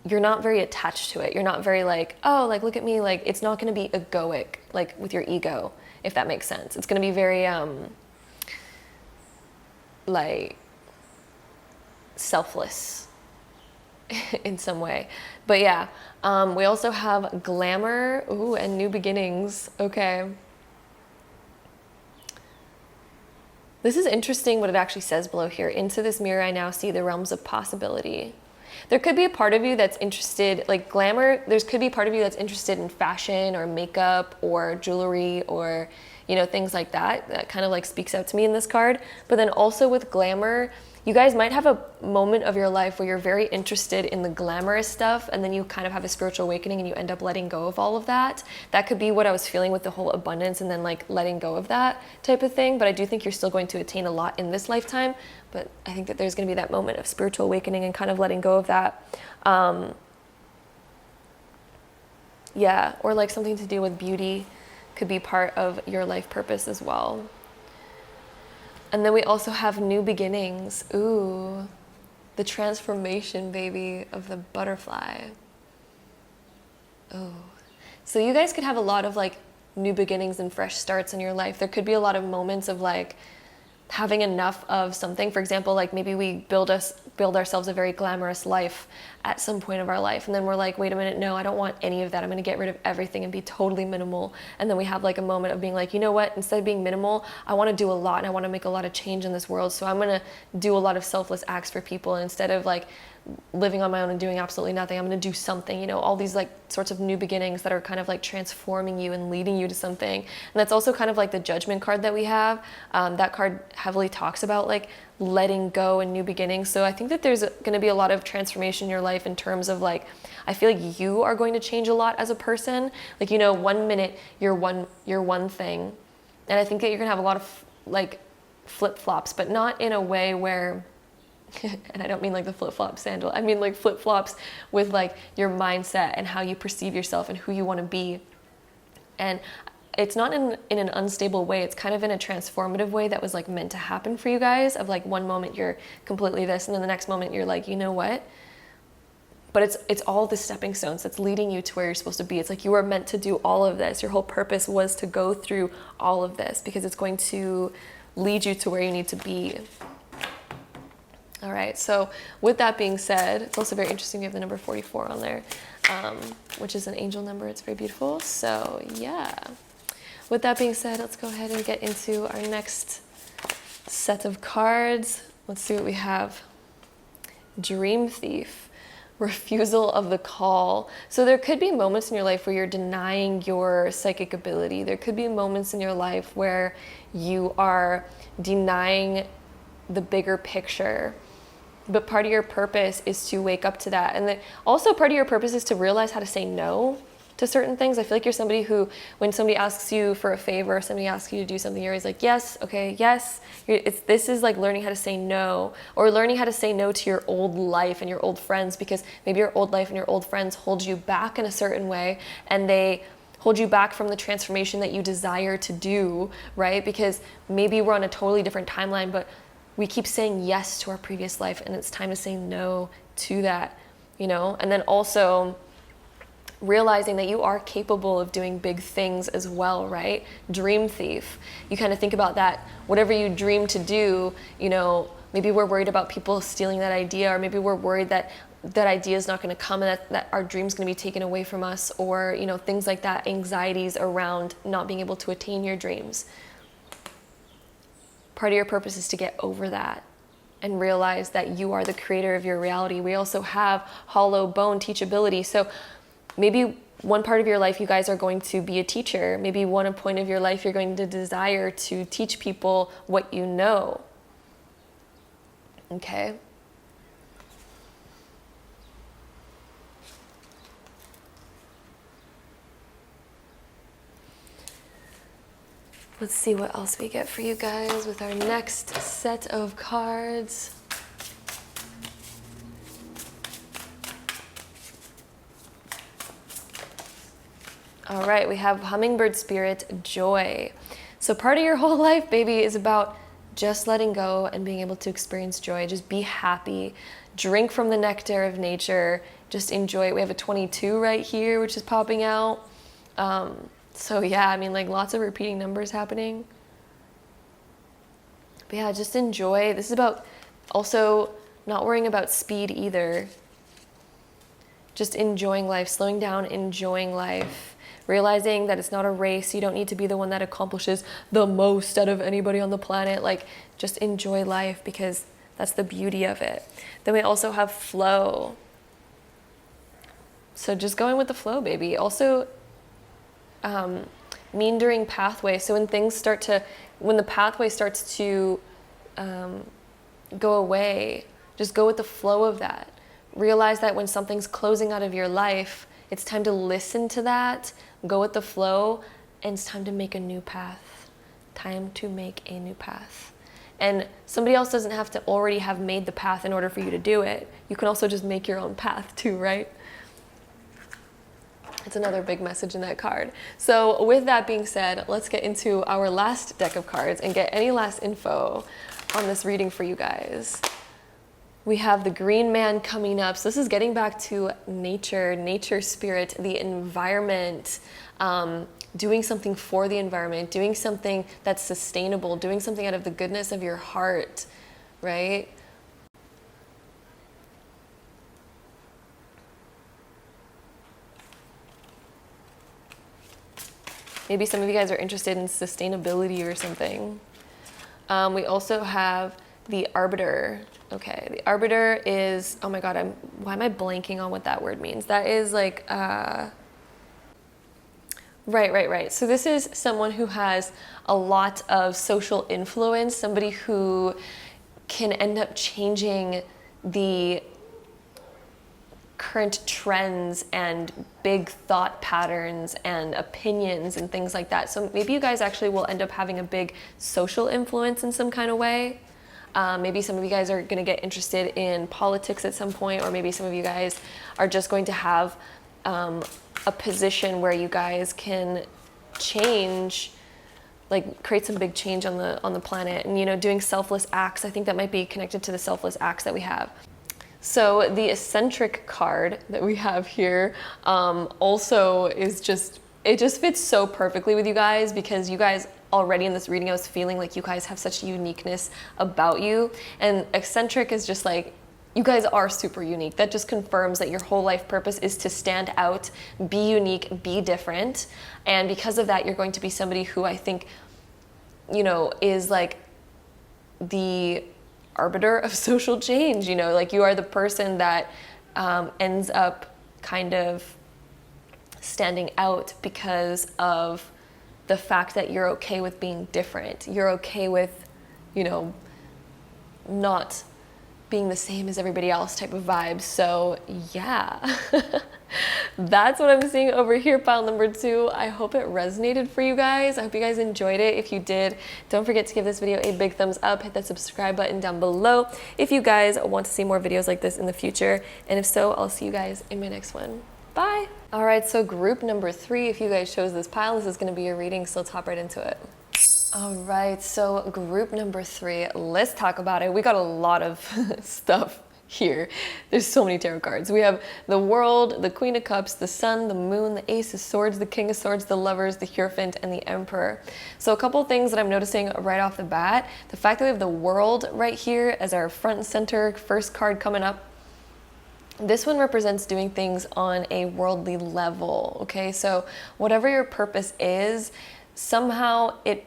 you're not very attached to it. You're not very like, oh, like, look at me. Like, it's not going to be egoic, like with your ego, if that makes sense. It's going to be very, like, selfless in some way. But yeah, we also have glamour, ooh, and new beginnings. Okay. This is interesting what it actually says below here. Into this mirror, I now see the realms of possibility. There could be a part of you that's interested, like glamour, could be a part of you that's interested in fashion or makeup or jewelry or, you know, things like that. That kind of like speaks out to me in this card. But then also with glamour, you guys might have a moment of your life where you're very interested in the glamorous stuff, and then you kind of have a spiritual awakening and you end up letting go of all of that. That could be what I was feeling with the whole abundance and then like letting go of that type of thing. But I do think you're still going to attain a lot in this lifetime. But I think that there's going to be that moment of spiritual awakening and kind of letting go of that. Yeah, or like something to do with beauty could be part of your life purpose as well. And then we also have new beginnings. Ooh, the transformation, baby, of the butterfly. Oh, so you guys could have a lot of like new beginnings and fresh starts in your life. There could be a lot of moments of like having enough of something. For example, like maybe we build ourselves a very glamorous life at some point of our life, and then we're like, wait a minute, no, I don't want any of that. I'm going to get rid of everything and be totally minimal. And then we have like a moment of being like, you know what, instead of being minimal, I want to do a lot and I want to make a lot of change in this world. So I'm going to do a lot of selfless acts for people, and instead of like living on my own and doing absolutely nothing, I'm going to do something, you know, all these like sorts of new beginnings that are kind of like transforming you and leading you to something. And that's also kind of like the Judgment card that we have. That card heavily talks about like letting go and new beginnings. So I think that there's going to be a lot of transformation in your life in terms of like, I feel like you are going to change a lot as a person. Like, you know, 1 minute you're one thing. And I think that you're going to have a lot of like flip-flops, but not in a way where and I don't mean like the flip-flop sandal. I mean like flip-flops with like your mindset and how you perceive yourself and who you want to be. And it's not in an unstable way. It's kind of in a transformative way that was like meant to happen for you guys, of like one moment you're completely this, and then the next moment you're like, you know what? But it's all the stepping stones that's leading you to where you're supposed to be. It's like you were meant to do all of this. Your whole purpose was to go through all of this because it's going to lead you to where you need to be. All right, so with that being said, it's also very interesting we have the number 44 on there, which is an angel number. It's very beautiful. So yeah, with that being said, let's go ahead and get into our next set of cards. Let's see what we have. Dream Thief, refusal of the call. So there could be moments in your life where you're denying your psychic ability. There could be moments in your life where you are denying the bigger picture. But part of your purpose is to wake up to that. And then also part of your purpose is to realize how to say no to certain things. I feel like you're somebody who, when somebody asks you for a favor, somebody asks you to do something, you're always like, yes, okay, yes. This is like learning how to say no, or learning how to say no to your old life and your old friends, because maybe your old life and your old friends hold you back in a certain way, and they hold you back from the transformation that you desire to do, right? Because maybe we're on a totally different timeline, but we keep saying yes to our previous life, and it's time to say no to that, you know? And then also realizing that you are capable of doing big things as well, right? Dream Thief. You kind of think about that, whatever you dream to do, you know, maybe we're worried about people stealing that idea, or maybe we're worried that that idea is not going to come, and that our dream's going to be taken away from us, or, you know, things like that, anxieties around not being able to attain your dreams. Part of your purpose is to get over that and realize that you are the creator of your reality. We also have hollow bone teachability. So maybe one part of your life you guys are going to be a teacher. Maybe one point of your life you're going to desire to teach people what you know. Okay? Let's see what else we get for you guys with our next set of cards. All right, we have Hummingbird Spirit, Joy. So part of your whole life, baby, is about just letting go and being able to experience joy. Just be happy. Drink from the nectar of nature. Just enjoy it. We have a 22 right here, which is popping out. So yeah, I mean, like lots of repeating numbers happening. But yeah, just enjoy. This is about also not worrying about speed either. Just enjoying life, slowing down, enjoying life. realizing that it's not a race. You don't need to be the one that accomplishes the most out of anybody on the planet. Like, just enjoy life, because that's the beauty of it. Then we also have flow. So just going with the flow, baby. Also, meandering pathway. So when the pathway starts to go away, just go with the flow of that. Realize that when something's closing out of your life, it's time to listen to that, go with the flow, and it's time to make a new path. Time to make a new path. And somebody else doesn't have to already have made the path in order for you to do it. You can also just make your own path too, right? It's another big message in that card. So with that being said, let's get into our last deck of cards and get any last info on this reading for you guys. We have the Green Man coming up. So this is getting back to nature, nature spirit, the environment, doing something for the environment, doing something that's sustainable, doing something out of the goodness of your heart, right? Maybe some of you guys are interested in sustainability or something. We also have the Arbiter. Okay, the Arbiter is, oh my God, why am I blanking on what that word means? That is like, right. So this is someone who has a lot of social influence, somebody who can end up changing the current trends and big thought patterns and opinions and things like that. So maybe you guys actually will end up having a big social influence in some kind of way. Maybe some of you guys are going to get interested in politics at some point, or maybe some of you guys are just going to have a position where you guys can change, like create some big change on the planet, and, you know, doing selfless acts. I think that might be connected to the selfless acts that we have. So the eccentric card that we have here also is it just fits so perfectly with you guys, because you guys already in this reading, I was feeling like you guys have such uniqueness about you. And eccentric is just like, you guys are super unique. That just confirms that your whole life purpose is to stand out, be unique, be different. And because of that, you're going to be somebody who I think, you know, is like the arbiter of social change. You know, like you are the person that ends up kind of standing out because of the fact that you're okay with being different. You're okay with, you know, not being the same as everybody else type of vibe. So yeah, that's what I'm seeing over here, pile number 2. I hope it resonated for you guys. I hope you guys enjoyed it. If you did, don't forget to give this video a big thumbs up, hit that subscribe button down below if you guys want to see more videos like this in the future. And if so, I'll see you guys in my next one. Bye. All right, so group number 3, if you guys chose this pile, this is gonna be your reading, so let's hop right into it. All right, so group number 3, let's talk about it. We got a lot of stuff here. There's so many tarot cards. We have the World, the Queen of Cups, the Sun, the Moon, the Ace of Swords, the King of Swords, the Lovers, the Hierophant, and the Emperor. So a couple of things that I'm noticing right off the bat. The fact that we have the World right here as our front and center first card coming up. This one represents doing things on a worldly level, okay? So whatever your purpose is, somehow it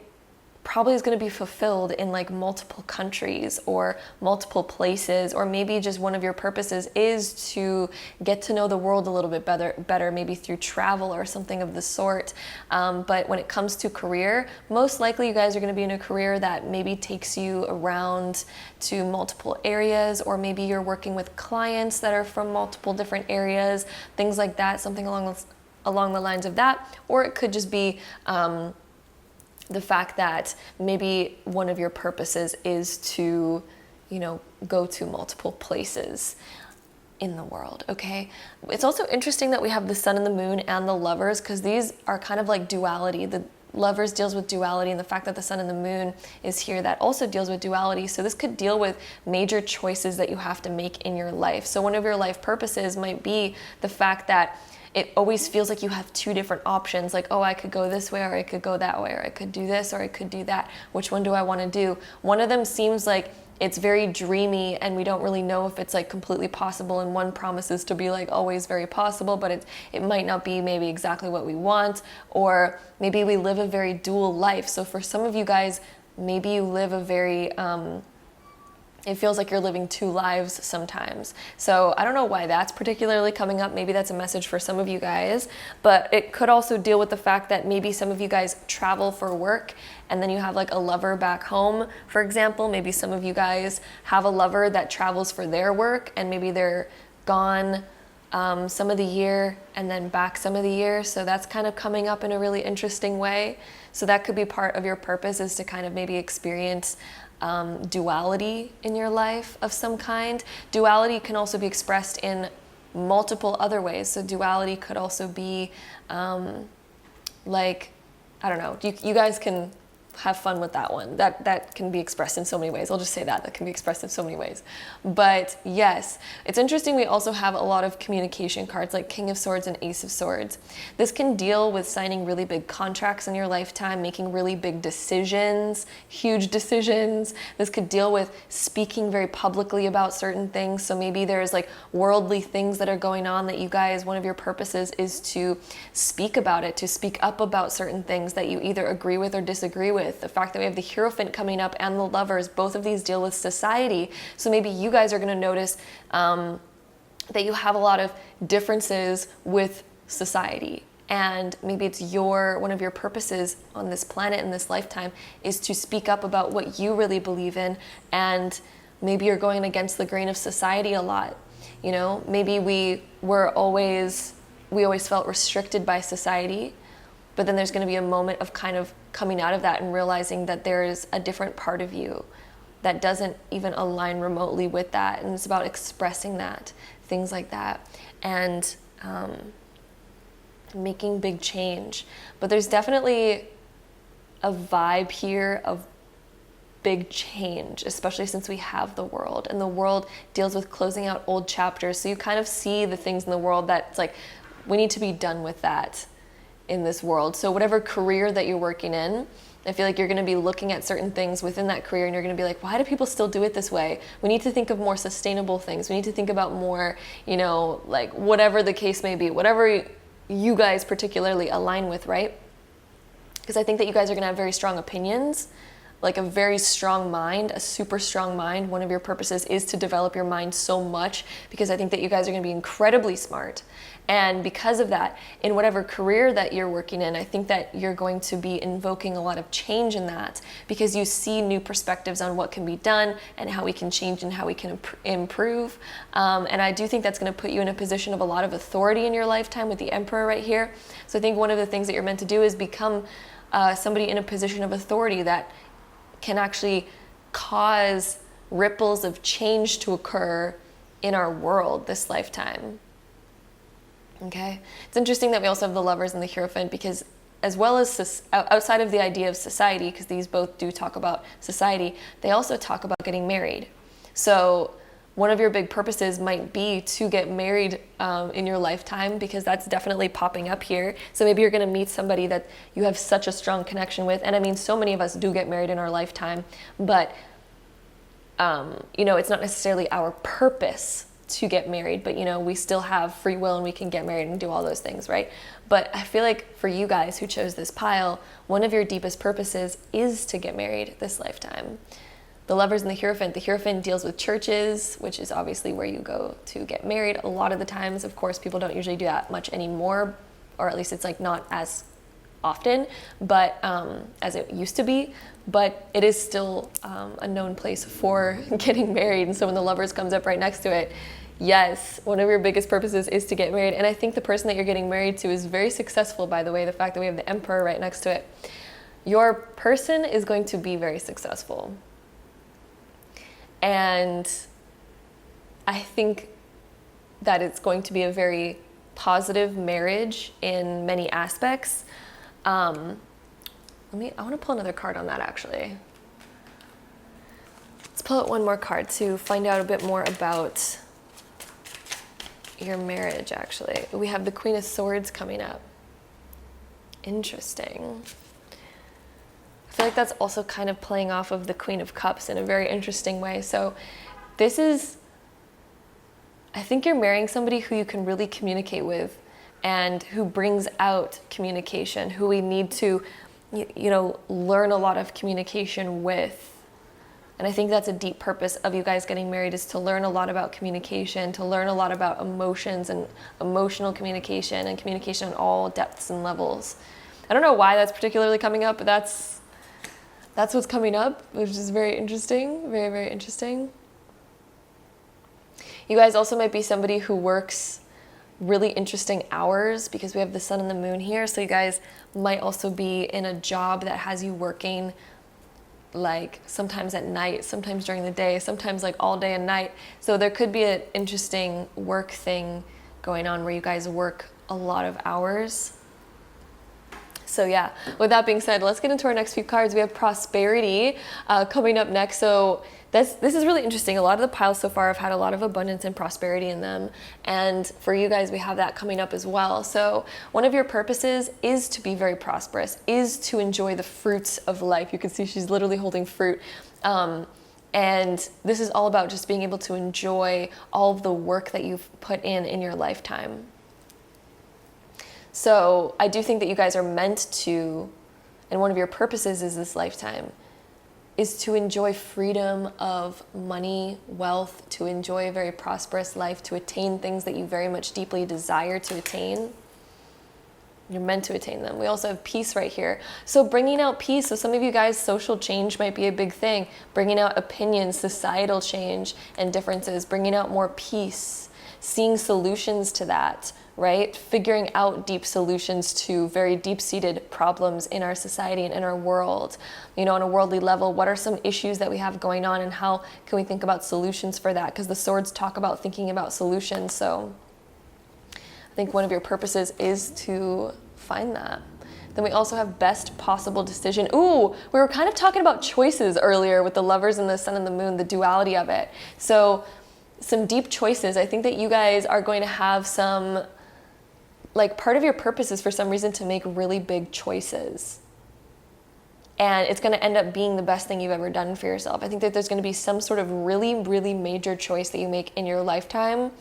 probably is going to be fulfilled in like multiple countries or multiple places, or maybe just one of your purposes is to get to know the world a little bit better, maybe through travel or something of the sort. But when it comes to career, most likely you guys are going to be in a career that maybe takes you around to multiple areas, or maybe you're working with clients that are from multiple different areas, things like that, something along the lines of that. Or it could just be the fact that maybe one of your purposes is to, you know, go to multiple places in the world, okay? It's also interesting that we have the Sun and the Moon and the Lovers, because these are kind of like duality. The Lovers deals with duality, and the fact that the Sun and the Moon is here, that also deals with duality. So this could deal with major choices that you have to make in your life. So one of your life purposes might be the fact that it always feels like you have 2 different options, like, oh, I could go this way, or I could go that way, or I could do this, or I could do that. Which one do I want to do? One of them seems like it's very dreamy, and we don't really know if it's like completely possible, and one promises to be like always very possible, but it might not be maybe exactly what we want. Or maybe we live a very dual life. So for some of you guys, maybe you live a very it feels like you're living two lives sometimes. So I don't know why that's particularly coming up. Maybe that's a message for some of you guys, but it could also deal with the fact that maybe some of you guys travel for work and then you have like a lover back home, for example. Maybe some of you guys have a lover that travels for their work, and maybe they're gone some of the year and then back some of the year. So that's kind of coming up in a really interesting way. So that could be part of your purpose, is to kind of maybe experience duality in your life of some kind. Duality can also be expressed in multiple other ways. So duality could also be like, I don't know, you guys can have fun with that one. That can be expressed in so many ways. I'll just say that can be expressed in so many ways. But yes, it's interesting. We also have a lot of communication cards like King of Swords and Ace of Swords. This can deal with signing really big contracts in your lifetime, making really big decisions, huge decisions. This could deal with speaking very publicly about certain things. So maybe there's like worldly things that are going on that you guys, one of your purposes is to speak about it, to speak up about certain things that you either agree with or disagree with. The fact that we have the Hierophant coming up and the Lovers, both of these deal with society. So maybe you guys are going to notice that you have a lot of differences with society. And maybe it's one of your purposes on this planet in this lifetime is to speak up about what you really believe in. And maybe you're going against the grain of society a lot. You know, maybe we always felt restricted by society. But then there's going to be a moment of kind of coming out of that and realizing that there is a different part of you that doesn't even align remotely with that. And it's about expressing that, things like that, and making big change. But there's definitely a vibe here of big change, especially since we have the World. And the World deals with closing out old chapters. So you kind of see the things in the world that's like, we need to be done with that in this world. So whatever career that you're working in, I feel like you're going to be looking at certain things within that career and you're going to be like, why do people still do it this way? We need to think of more sustainable things. We need to think about more, you know, like whatever the case may be, whatever you guys particularly align with, right? Because I think that you guys are going to have very strong opinions, like a very strong mind, a super strong mind. One of your purposes is to develop your mind so much, because I think that you guys are going to be incredibly smart. And because of that, in whatever career that you're working in, I think that you're going to be invoking a lot of change in that, because you see new perspectives on what can be done and how we can change and how we can improve. And I do think that's going to put you in a position of a lot of authority in your lifetime with the Emperor right here. So I think one of the things that you're meant to do is become somebody in a position of authority that can actually cause ripples of change to occur in our world this lifetime. Okay, it's interesting that we also have the Lovers and the Hierophant, because as well as outside of the idea of society, because these both do talk about society, they also talk about getting married. So one of your big purposes might be to get married in your lifetime, because that's definitely popping up here. So maybe you're going to meet somebody that you have such a strong connection with. And I mean, so many of us do get married in our lifetime, but you know, it's not necessarily our purpose to get married, but you know, we still have free will and we can get married and do all those things, right? But I feel like for you guys who chose this pile, one of your deepest purposes is to get married this lifetime. The Lovers and the Hierophant deals with churches, which is obviously where you go to get married a lot of the times. Of course, people don't usually do that much anymore, or at least it's like not as often, but as it used to be. But it is still a known place for getting married. And so when the Lovers comes up right next to it, yes, one of your biggest purposes is to get married. And I think the person that you're getting married to is very successful, by the way, the fact that we have the Emperor right next to it. Your person is going to be very successful. And I think that it's going to be a very positive marriage in many aspects. I want to pull another card on that, actually. Let's pull out one more card to find out a bit more about your marriage, actually. We have the Queen of Swords coming up. Interesting. I feel like that's also kind of playing off of the Queen of Cups in a very interesting way. So this is, I think you're marrying somebody who you can really communicate with and who brings out communication, who we need to, you know, learn a lot of communication with. And I think that's a deep purpose of you guys getting married, is to learn a lot about communication, to learn a lot about emotions and emotional communication and communication on all depths and levels. I don't know why that's particularly coming up, but that's what's coming up, which is very interesting, very, very interesting. You guys also might be somebody who works really interesting hours, because we have the sun and the moon here. So you guys might also be in a job that has you working like sometimes at night, sometimes during the day, sometimes like all day and night. So there could be an interesting work thing going on where you guys work a lot of hours. So yeah, with that being said, let's get into our next few cards. We have prosperity coming up next. So this is really interesting. A lot of the piles so far have had a lot of abundance and prosperity in them. And for you guys, we have that coming up as well. So one of your purposes is to be very prosperous, is to enjoy the fruits of life. You can see she's literally holding fruit. And this is all about just being able to enjoy all of the work that you've put in your lifetime. So I do think that you guys are meant to, and one of your purposes is this lifetime, is to enjoy freedom of money, wealth, to enjoy a very prosperous life, to attain things that you very much deeply desire to attain. You're meant to attain them. We also have peace right here. So bringing out peace. So some of you guys, social change might be a big thing. Bringing out opinions, societal change and differences, bringing out more peace, seeing solutions to that, right? Figuring out deep solutions to very deep-seated problems in our society and in our world. You know, on a worldly level, what are some issues that we have going on, and how can we think about solutions for that? Because the swords talk about thinking about solutions. So I think one of your purposes is to find that. Then we also have best possible decision. Ooh, we were kind of talking about choices earlier with the lovers and the sun and the moon, the duality of it. So some deep choices. I think that you guys are going to have some, like, part of your purpose is for some reason to make really big choices. And it's going to end up being the best thing you've ever done for yourself. I think that there's going to be some sort of really, really major choice that you make in your lifetime.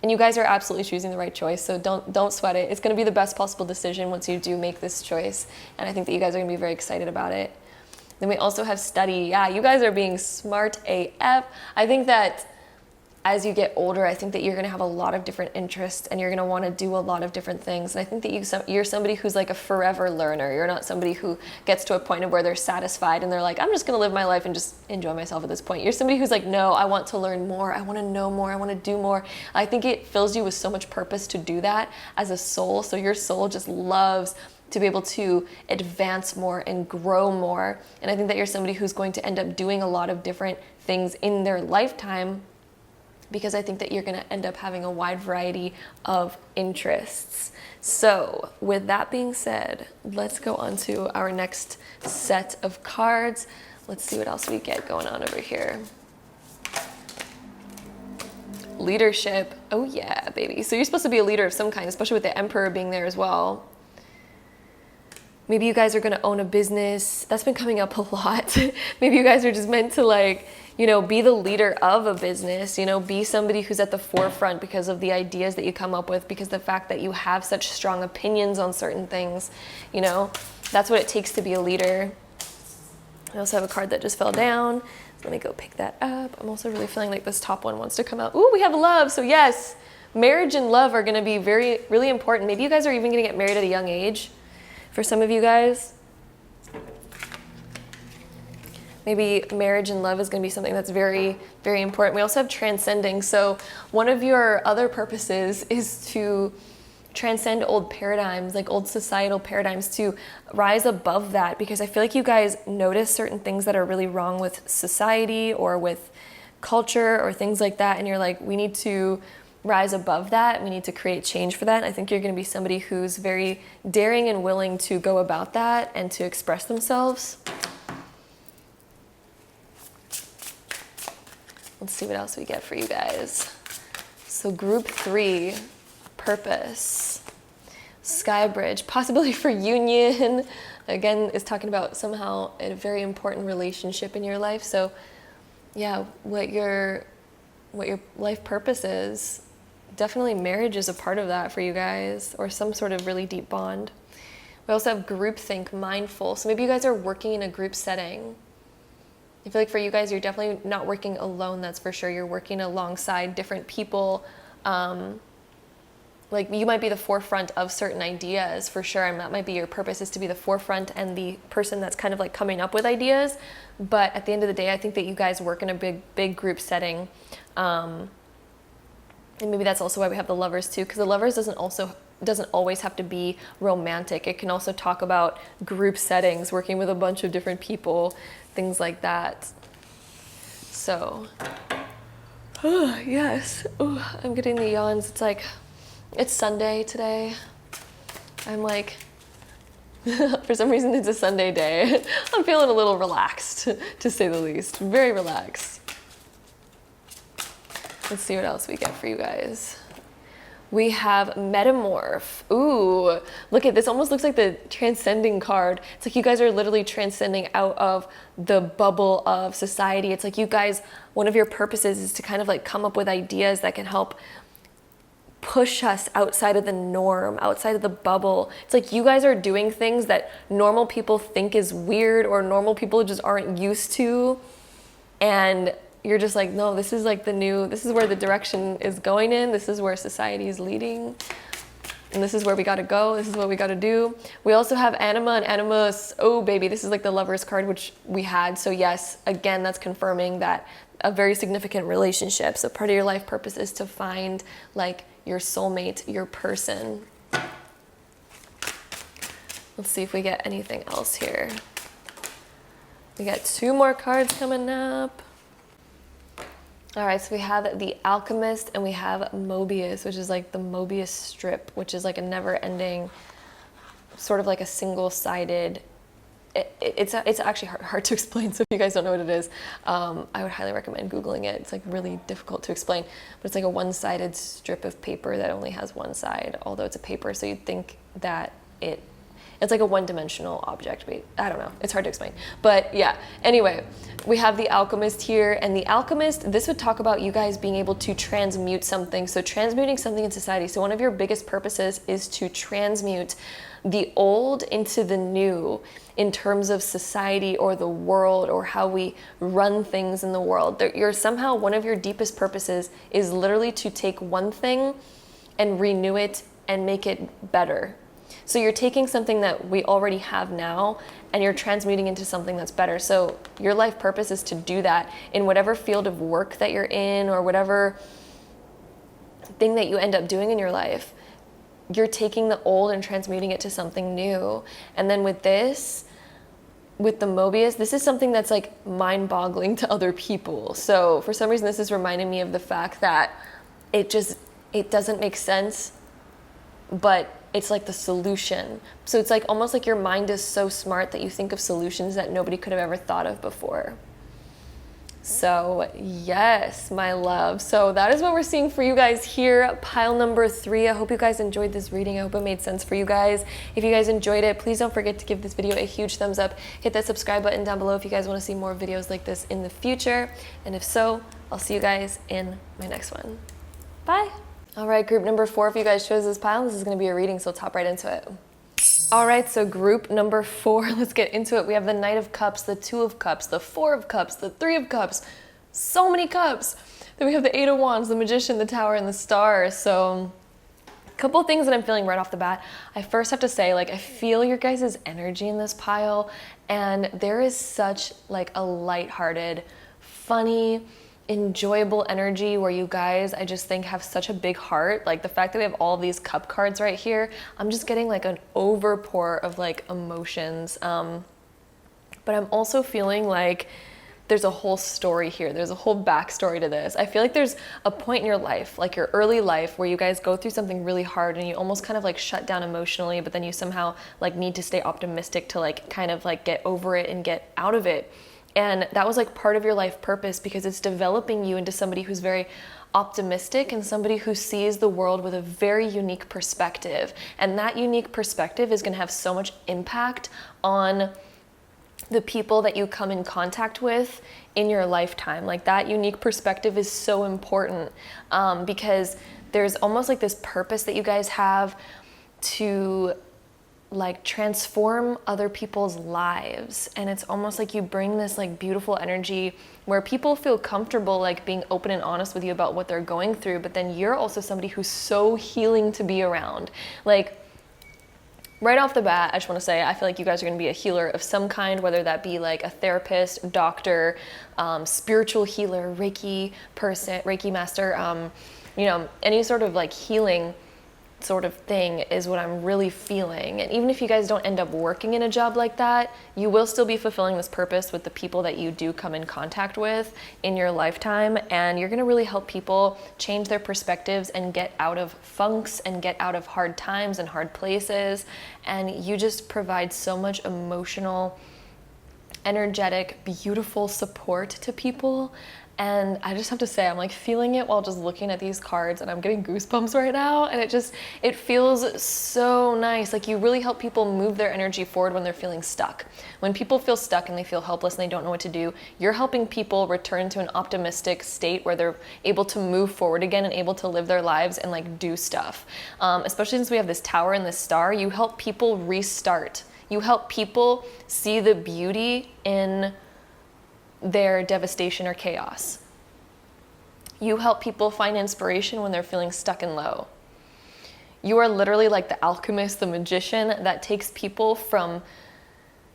And you guys are absolutely choosing the right choice. So don't sweat it. It's going to be the best possible decision once you do make this choice. And I think that you guys are going to be very excited about it. Then we also have study. Yeah, you guys are being smart AF. I think that as you get older, I think that you're going to have a lot of different interests, and you're going to want to do a lot of different things. And I think that you're somebody who's like a forever learner. You're not somebody who gets to a point of where they're satisfied and they're like, I'm just going to live my life and just enjoy myself at this point. You're somebody who's like, no, I want to learn more. I want to know more. I want to do more. I think it fills you with so much purpose to do that as a soul. So your soul just loves to be able to advance more and grow more. And I think that you're somebody who's going to end up doing a lot of different things in their lifetime, because I think that you're going to end up having a wide variety of interests. So with that being said, let's go on to our next set of cards. Let's see what else we get going on over here. Leadership. Oh yeah, baby. So you're supposed to be a leader of some kind, especially with the Emperor being there as well. Maybe you guys are going to own a business. That's been coming up a lot. Maybe you guys are just meant to, like, you know, be the leader of a business, you know, be somebody who's at the forefront because of the ideas that you come up with, because the fact that you have such strong opinions on certain things, you know, that's what it takes to be a leader. I also have a card that just fell down. Let me go pick that up. I'm also really feeling like this top one wants to come out. Ooh, we have love. So yes, marriage and love are going to be really important. Maybe you guys are even going to get married at a young age. For some of you guys, maybe marriage and love is going to be something that's very, very important. We also have transcending. So one of your other purposes is to transcend old paradigms, like old societal paradigms, to rise above that, because I feel like you guys notice certain things that are really wrong with society or with culture or things like that, and you're like, we need to rise above that. We need to create change for that. And I think you're going to be somebody who's very daring and willing to go about that and to express themselves. Let's see what else we get for you guys. So group 3, purpose, sky bridge, possibility for union, again, is talking about somehow a very important relationship in your life. So yeah, what your life purpose is, definitely marriage is a part of that for you guys, or some sort of really deep bond. We also have groupthink, mindful. So maybe you guys are working in a group setting. I feel like for you guys, you're definitely not working alone, that's for sure. You're working alongside different people. Like you might be the forefront of certain ideas for sure, and that might be your purpose, is to be the forefront and the person that's kind of like coming up with ideas. But at the end of the day, I think that you guys work in a big group setting. And maybe that's also why we have the lovers too, because the lovers doesn't always have to be romantic. It can also talk about group settings, working with a bunch of different people, things like that. So, yes. I'm getting the yawns. It's Sunday today. I'm like, for some reason it's a Sunday day. I'm feeling a little relaxed, to say the least. Very relaxed. Let's see what else we get for you guys. We have Metamorph. Ooh, look at this. Almost looks like the transcending card. It's like you guys are literally transcending out of the bubble of society. It's like you guys, one of your purposes is to kind of like come up with ideas that can help push us outside of the norm, outside of the bubble. It's like you guys are doing things that normal people think is weird, or normal people just aren't used to. And you're just like, no, this is like this is where the direction is going in. This is where society is leading. And this is where we got to go. This is what we got to do. We also have Anima and Animus. Oh, baby, this is like the Lovers card, which we had. So yes, again, that's confirming that a very significant relationship. So part of your life purpose is to find like your soulmate, your person. Let's see if we get anything else here. We got 2 more cards coming up. All right, so we have the Alchemist and we have Mobius, which is like the Mobius strip, which is like a never-ending, sort of like a single-sided. It's actually hard to explain, so if you guys don't know what it is, I would highly recommend Googling it. It's like really difficult to explain, but it's like a one-sided strip of paper that only has one side, although it's a paper, so you'd think that it's like a one-dimensional object. I don't know, it's hard to explain. But yeah, anyway, we have the Alchemist here, and the Alchemist, this would talk about you guys being able to transmute something. So transmuting something in society. So one of your biggest purposes is to transmute the old into the new in terms of society or the world or how we run things in the world. Somehow one of your deepest purposes is literally to take one thing and renew it and make it better. So you're taking something that we already have now and you're transmuting into something that's better. So your life purpose is to do that in whatever field of work that you're in, or whatever thing that you end up doing in your life. You're taking the old and transmuting it to something new. And then with the Mobius, this is something that's like mind-boggling to other people. So for some reason, this is reminding me of the fact that it doesn't make sense, but it's like the solution. So it's like almost like your mind is so smart that you think of solutions that nobody could have ever thought of before. So yes, my love. So that is what we're seeing for you guys here. Pile number 3. I hope you guys enjoyed this reading. I hope it made sense for you guys. If you guys enjoyed it, please don't forget to give this video a huge thumbs up. Hit that subscribe button down below if you guys want to see more videos like this in the future. And if so, I'll see you guys in my next one. Bye. All right, group number 4, if you guys chose this pile, this is going to be a reading, so let's hop right into it. All right, so group number 4, let's get into it. We have the Knight of Cups, the 2 of Cups, the 4 of Cups, the 3 of Cups. So many cups. Then we have the 8 of Wands, the Magician, the Tower, and the Star. So a couple of things that I'm feeling right off the bat. I first have to say, like, I feel your guys' energy in this pile, and there is such like a lighthearted, funny, enjoyable energy where you guys, I just think, have such a big heart. Like the fact that we have all these cup cards right here, I'm just getting like an overpour of like emotions. But I'm also feeling like there's a whole story here. There's a whole backstory to this. I feel like there's a point in your life, like your early life, where you guys go through something really hard and you almost kind of like shut down emotionally, but then you somehow like need to stay optimistic to like kind of like get over it and get out of it. And that was like part of your life purpose, because it's developing you into somebody who's very optimistic and somebody who sees the world with a very unique perspective. And that unique perspective is going to have so much impact on the people that you come in contact with in your lifetime. Like, that unique perspective is so important, because there's almost like this purpose that you guys have to like transform other people's lives. And it's almost like you bring this like beautiful energy where people feel comfortable like being open and honest with you about what they're going through, but then you're also somebody who's so healing to be around. Like, right off the bat, I just want to say, I feel like you guys are going to be a healer of some kind, whether that be like a therapist, doctor, spiritual healer, Reiki person, Reiki master, you know, any sort of like healing sort of thing is what I'm really feeling. And even if you guys don't end up working in a job like that, you will still be fulfilling this purpose with the people that you do come in contact with in your lifetime. And you're going to really help people change their perspectives and get out of funks and get out of hard times and hard places. And you just provide so much emotional, energetic, beautiful support to people. And I just have to say, I'm like feeling it while just looking at these cards, and I'm getting goosebumps right now. And it feels so nice. Like, you really help people move their energy forward when they're feeling stuck. When people feel stuck and they feel helpless and they don't know what to do, you're helping people return to an optimistic state where they're able to move forward again and able to live their lives and like do stuff. Especially since we have this tower and this star, you help people restart. You help people see the beauty in their devastation or chaos. You help people find inspiration when they're feeling stuck and low. You are literally like the alchemist, the magician that takes people from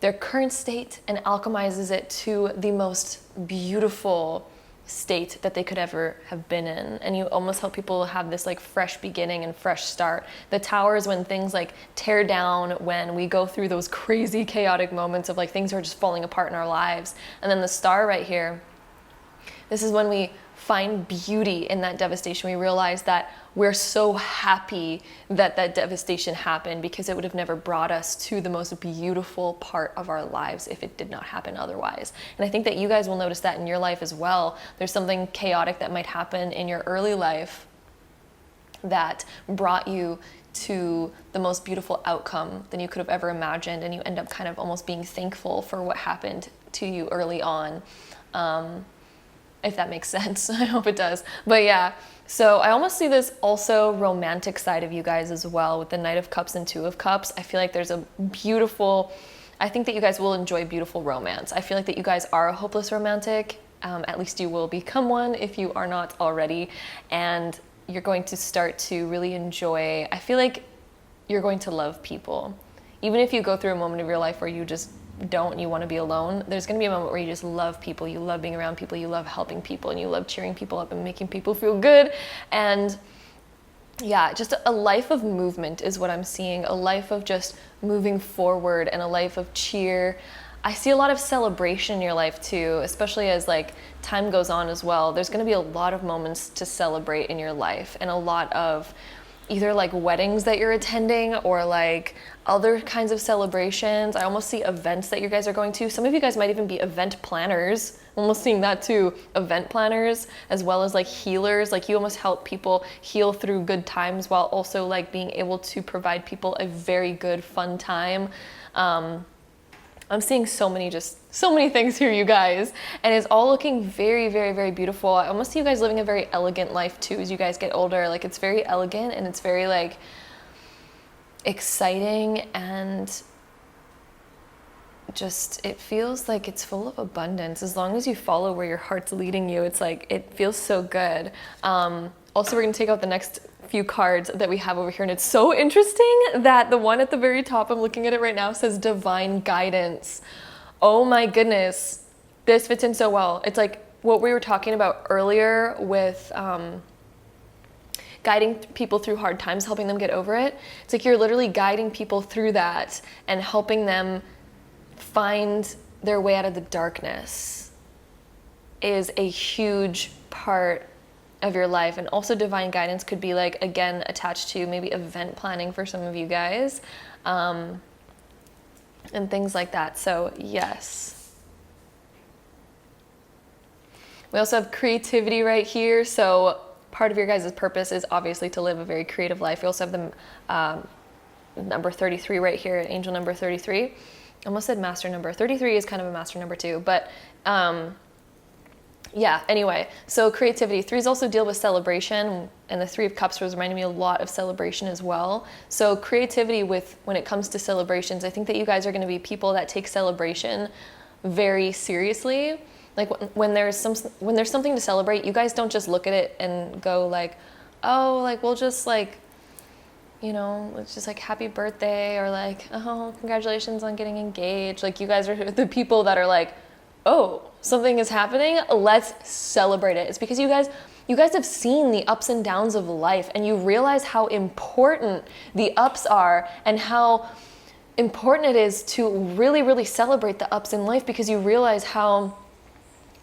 their current state and alchemizes it to the most beautiful state that they could ever have been in. And you almost help people have this like fresh beginning and fresh start. The tower is when things like tear down, when we go through those crazy chaotic moments of like things are just falling apart in our lives. And then the star right here, this is when we find beauty in that devastation. We realize that we're so happy that that devastation happened, because it would have never brought us to the most beautiful part of our lives if it did not happen otherwise. And I think that you guys will notice that in your life as well. There's something chaotic that might happen in your early life that brought you to the most beautiful outcome than you could have ever imagined, and you end up kind of almost being thankful for what happened to you early on. If that makes sense. I hope it does. But yeah, so I almost see this also romantic side of you guys as well, with the Knight of Cups and Two of Cups. I feel like there's a beautiful, I think that you guys will enjoy beautiful romance. I feel like that you guys are a hopeless romantic. At least you will become one if you are not already. And you're going to start to really enjoy, I feel like you're going to love people. Even if you go through a moment of your life where you just don't, you want to be alone, there's going to be a moment where you just love people, you love being around people, you love helping people, and you love cheering people up and making people feel good. And yeah, just a life of movement is what I'm seeing, a life of just moving forward and a life of cheer. I see a lot of celebration in your life too, especially as like time goes on as well. There's going to be a lot of moments to celebrate in your life, and a lot of either like weddings that you're attending or like other kinds of celebrations. I almost see events that you guys are going to. Some of you guys might even be event planners. I'm almost seeing that too. Event planners, as well as like healers. Like, you almost help people heal through good times while also like being able to provide people a very good, fun time. I'm seeing so many things here, you guys, and it's all looking very, very, very beautiful. I almost see you guys living a very elegant life too as you guys get older. Like, it's very elegant and it's very like exciting, and just, it feels like it's full of abundance. As long as you follow where your heart's leading you, it's like, it feels so good. Also, we're gonna take out the next few cards that we have over here, and it's so interesting that the one at the very top, I'm looking at it right now, says divine guidance. Oh my goodness, this fits in so well. It's like what we were talking about earlier with guiding people through hard times, helping them get over it. It's like you're literally guiding people through that and helping them find their way out of the darkness is a huge part of your life. And also divine guidance could be like, again, attached to maybe event planning for some of you guys, and things like that. So yes, We also have creativity right here. So part of your guys' purpose is obviously to live a very creative life. We also have the number 33 right here, angel number 33. I almost said master number. 33 is kind of a master number too, but yeah, anyway, so creativity. Threes also deal with celebration, and the Three of Cups was reminding me a lot of celebration as well. So creativity when it comes to celebrations, I think that you guys are going to be people that take celebration very seriously. Like when there's something to celebrate, you guys don't just look at it and go like, oh, like we'll just like, you know, it's just like happy birthday, or like, oh, congratulations on getting engaged. Like you guys are the people that are like, oh, something is happening, let's celebrate it. It's because you guys have seen the ups and downs of life, and you realize how important the ups are and how important it is to really, really celebrate the ups in life, because you realize how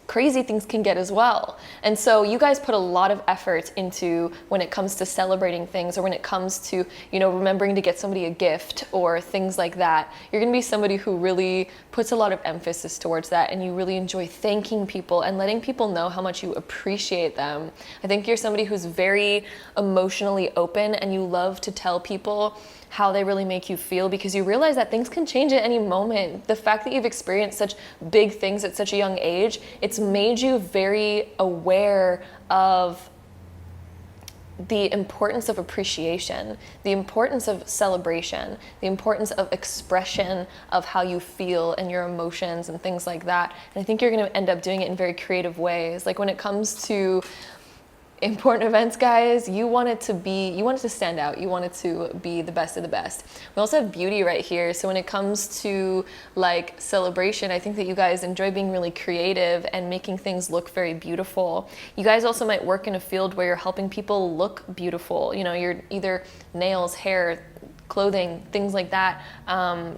crazy things can get as well. And so you guys put a lot of effort into when it comes to celebrating things, or when it comes to, you know, remembering to get somebody a gift or things like that. You're going to be somebody who really puts a lot of emphasis towards that, and you really enjoy thanking people and letting people know how much you appreciate them. I think you're somebody who's very emotionally open, and you love to tell people how they really make you feel, because you realize that things can change at any moment. The fact that you've experienced such big things at such a young age, it's made you very aware of the importance of appreciation, the importance of celebration, the importance of expression of how you feel and your emotions and things like that. And I think you're going to end up doing it in very creative ways. Like when it comes to important events, guys, you want it to stand out. You want it to be the best of the best. We also have beauty right here. So when it comes to like celebration, I think that you guys enjoy being really creative and making things look very beautiful. You guys also might work in a field where you're helping people look beautiful. You know, you're either nails, hair, clothing, things like that,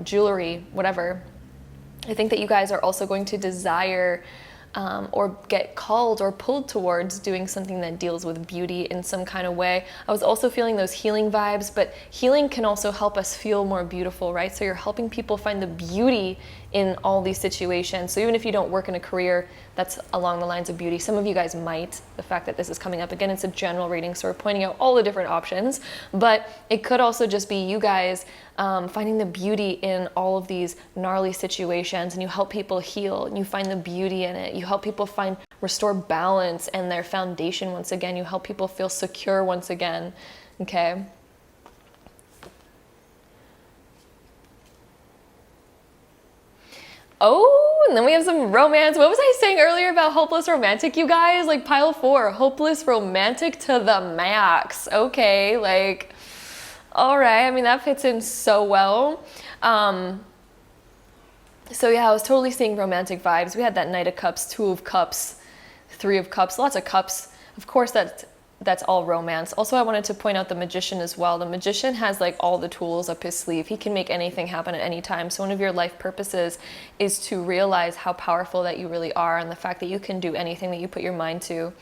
jewelry, whatever. I think that you guys are also going to desire or get called or pulled towards doing something that deals with beauty in some kind of way. I was also feeling those healing vibes, but healing can also help us feel more beautiful, right? So you're helping people find the beauty in all these situations. So even if you don't work in a career that's along the lines of beauty, some of you guys might. The fact that this is coming up, again, it's a general reading, so we're pointing out all the different options, but it could also just be you guys finding the beauty in all of these gnarly situations, and you help people heal, and you find the beauty in it. You help people restore balance and their foundation once again. You help people feel secure once again, okay? Oh, and then we have some romance. What was I saying earlier about hopeless romantic, you guys? Like pile 4, hopeless romantic to the max. Okay, like, all right. I mean, that fits in so well. So yeah, I was totally seeing romantic vibes. We had that Knight of Cups, 2 of Cups, 3 of Cups, lots of cups. Of course, that's all romance. Also, I wanted to point out the Magician as well. The Magician has like all the tools up his sleeve. He can make anything happen at any time. So one of your life purposes is to realize how powerful that you really are, and the fact that you can do anything that you put your mind to.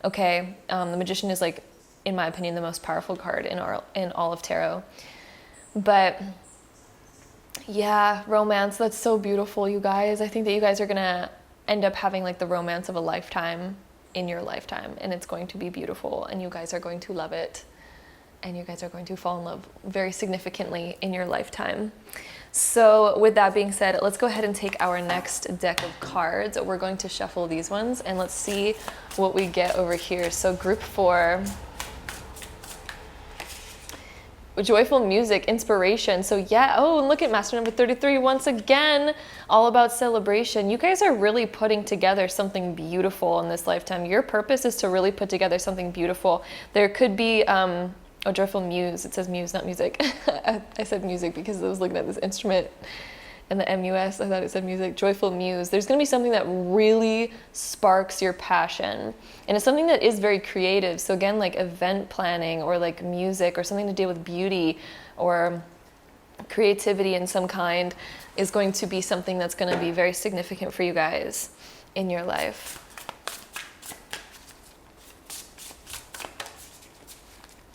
Okay, the Magician is like, in my opinion, the most powerful card in all of tarot. But yeah, romance, that's so beautiful, you guys. I think that you guys are gonna end up having like the romance of a lifetime in your lifetime, and it's going to be beautiful, and you guys are going to love it, and you guys are going to fall in love very significantly in your lifetime. So with that being said, let's go ahead and take our next deck of cards. We're going to shuffle these ones, and let's see what we get over here. So group 4, joyful music, inspiration. So yeah, oh, and look at master number 33 once again, all about celebration. You guys are really putting together something beautiful in this lifetime. Your purpose is to really put together something beautiful. There could be a joyful muse. It says muse, not music. I said music because I was looking at this instrument and the MUS. I thought it said music. Joyful muse. There's going to be something that really sparks your passion, and it's something that is very creative. So again, like event planning or like music or something to deal with beauty or creativity in some kind is going to be something that's going to be very significant for you guys in your life.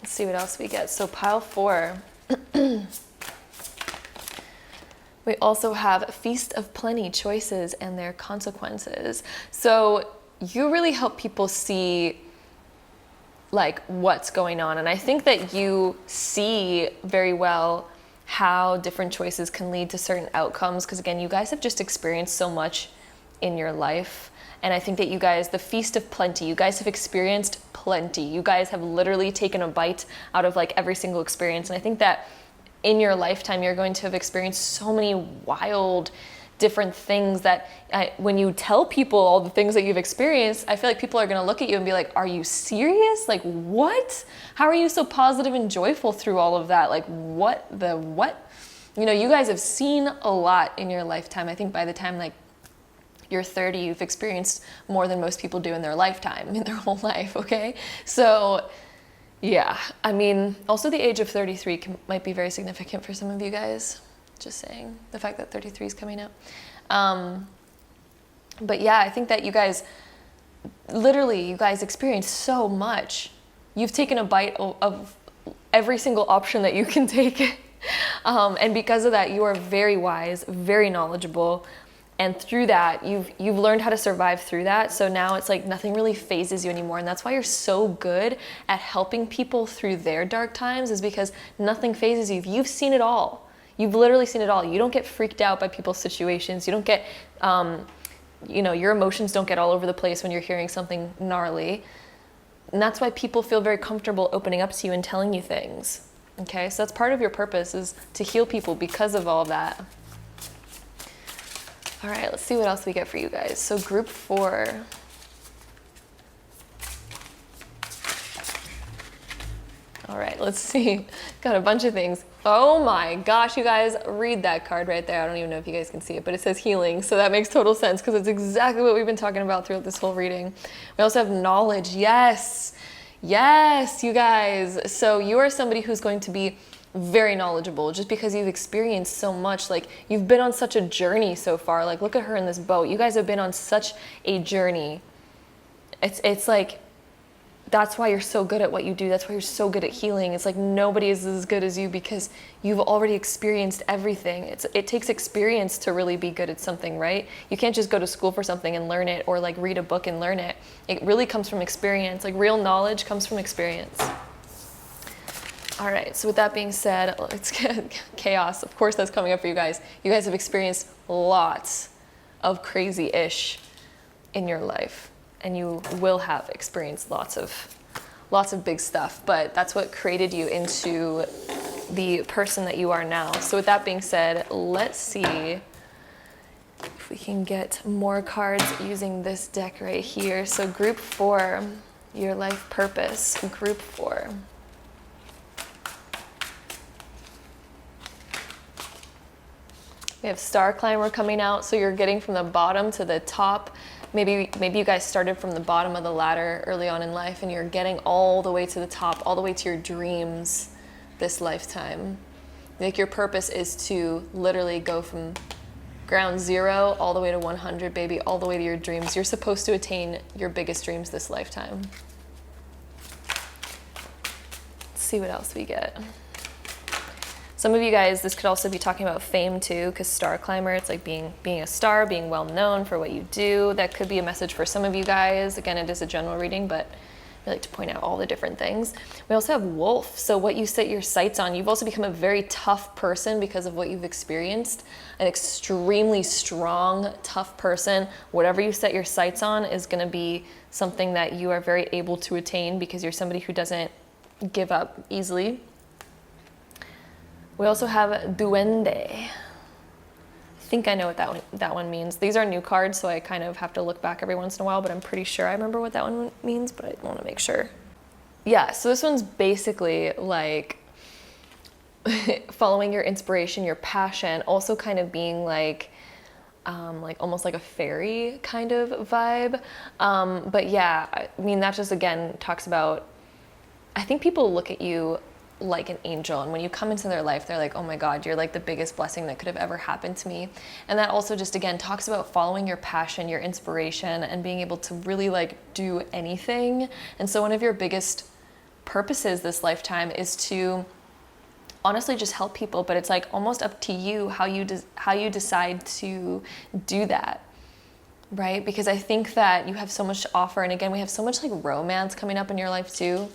Let's see what else we get. So pile 4. We also have Feast of Plenty, choices and their consequences. So you really help people see like what's going on. And I think that you see very well how different choices can lead to certain outcomes. Because again, you guys have just experienced so much in your life. And I think that you guys, the feast of plenty, you guys have experienced plenty. You guys have literally taken a bite out of like every single experience. And I think that in your lifetime, you're going to have experienced so many wild, different things that when you tell people all the things that you've experienced, I feel like people are going to look at you and be like, are you serious? Like, what? How are you so positive and joyful through all of that? Like, what? You know, you guys have seen a lot in your lifetime. I think by the time like you're 30, you've experienced more than most people do in their lifetime, in their whole life, okay? So yeah, I mean, also the age of 33 might be very significant for some of you guys. Just saying, the fact that 33 is coming up. But yeah, I think that you guys experienced so much. You've taken a bite of every single option that you can take. And because of that, you are very wise, very knowledgeable. And through that, you've learned how to survive through that. So now it's like nothing really phases you anymore. And that's why you're so good at helping people through their dark times, is because nothing phases you. You've seen it all. You've literally seen it all. You don't get freaked out by people's situations. You don't get, you know, your emotions don't get all over the place when you're hearing something gnarly. And that's why people feel very comfortable opening up to you and telling you things. Okay, so that's part of your purpose, is to heal people because of all of that. All right, let's see what else we get for you guys. So group 4. All right, let's see. Got a bunch of things. Oh my gosh, you guys, read that card right there. I don't even know if you guys can see it, but it says healing. So that makes total sense because it's exactly what we've been talking about throughout this whole reading. We also have knowledge. Yes, yes, you guys. So you are somebody who's going to be very knowledgeable just because you've experienced so much. Like, you've been on such a journey so far. Like, look at her in this boat. You guys have been on such a journey. It's like, that's why you're so good at what you do. That's why you're so good at healing. It's like nobody is as good as you because you've already experienced everything. It takes experience to really be good at something, right? You can't just go to school for something and learn it, or like read a book and learn it. It really comes from experience. Like, real knowledge comes from experience. All right, so with that being said, it's chaos. Of course that's coming up for you guys. You guys have experienced lots of crazy-ish in your life. And you will have experienced lots of big stuff, but that's what created you into the person that you are now. So with that being said, let's see if we can get more cards using this deck right here. So group 4, your life purpose, group 4. We have Star Climber coming out, so you're getting from the bottom to the top. Maybe you guys started from the bottom of the ladder early on in life and you're getting all the way to the top, all the way to your dreams this lifetime. Like, your purpose is to literally go from ground 0 all the way to 100, baby, all the way to your dreams. You're supposed to attain your biggest dreams this lifetime. Let's see what else we get. Some of you guys, this could also be talking about fame too, because Star Climber, it's like being a star, being well known for what you do. That could be a message for some of you guys. Again, it is a general reading, but I like to point out all the different things. We also have Wolf, so what you set your sights on. You've also become a very tough person because of what you've experienced. An extremely strong, tough person. Whatever you set your sights on is going to be something that you are very able to attain because you're somebody who doesn't give up easily. We also have Duende. I think I know what that one means. These are new cards, so I kind of have to look back every once in a while, but I'm pretty sure I remember what that one means, but I want to make sure. Yeah, so this one's basically like following your inspiration, your passion, also kind of being like almost like a fairy kind of vibe. But yeah, I mean, that just again talks about, I think people look at you like an angel, and when you come into their life, they're like, oh my God, you're like the biggest blessing that could have ever happened to me. And that also just again talks about following your passion, your inspiration, and being able to really like do anything. And so one of your biggest purposes this lifetime is to honestly just help people, but it's like almost up to you how you decide to do that. right? Because I think that you have so much to offer. And again, we have so much like romance coming up in your life too.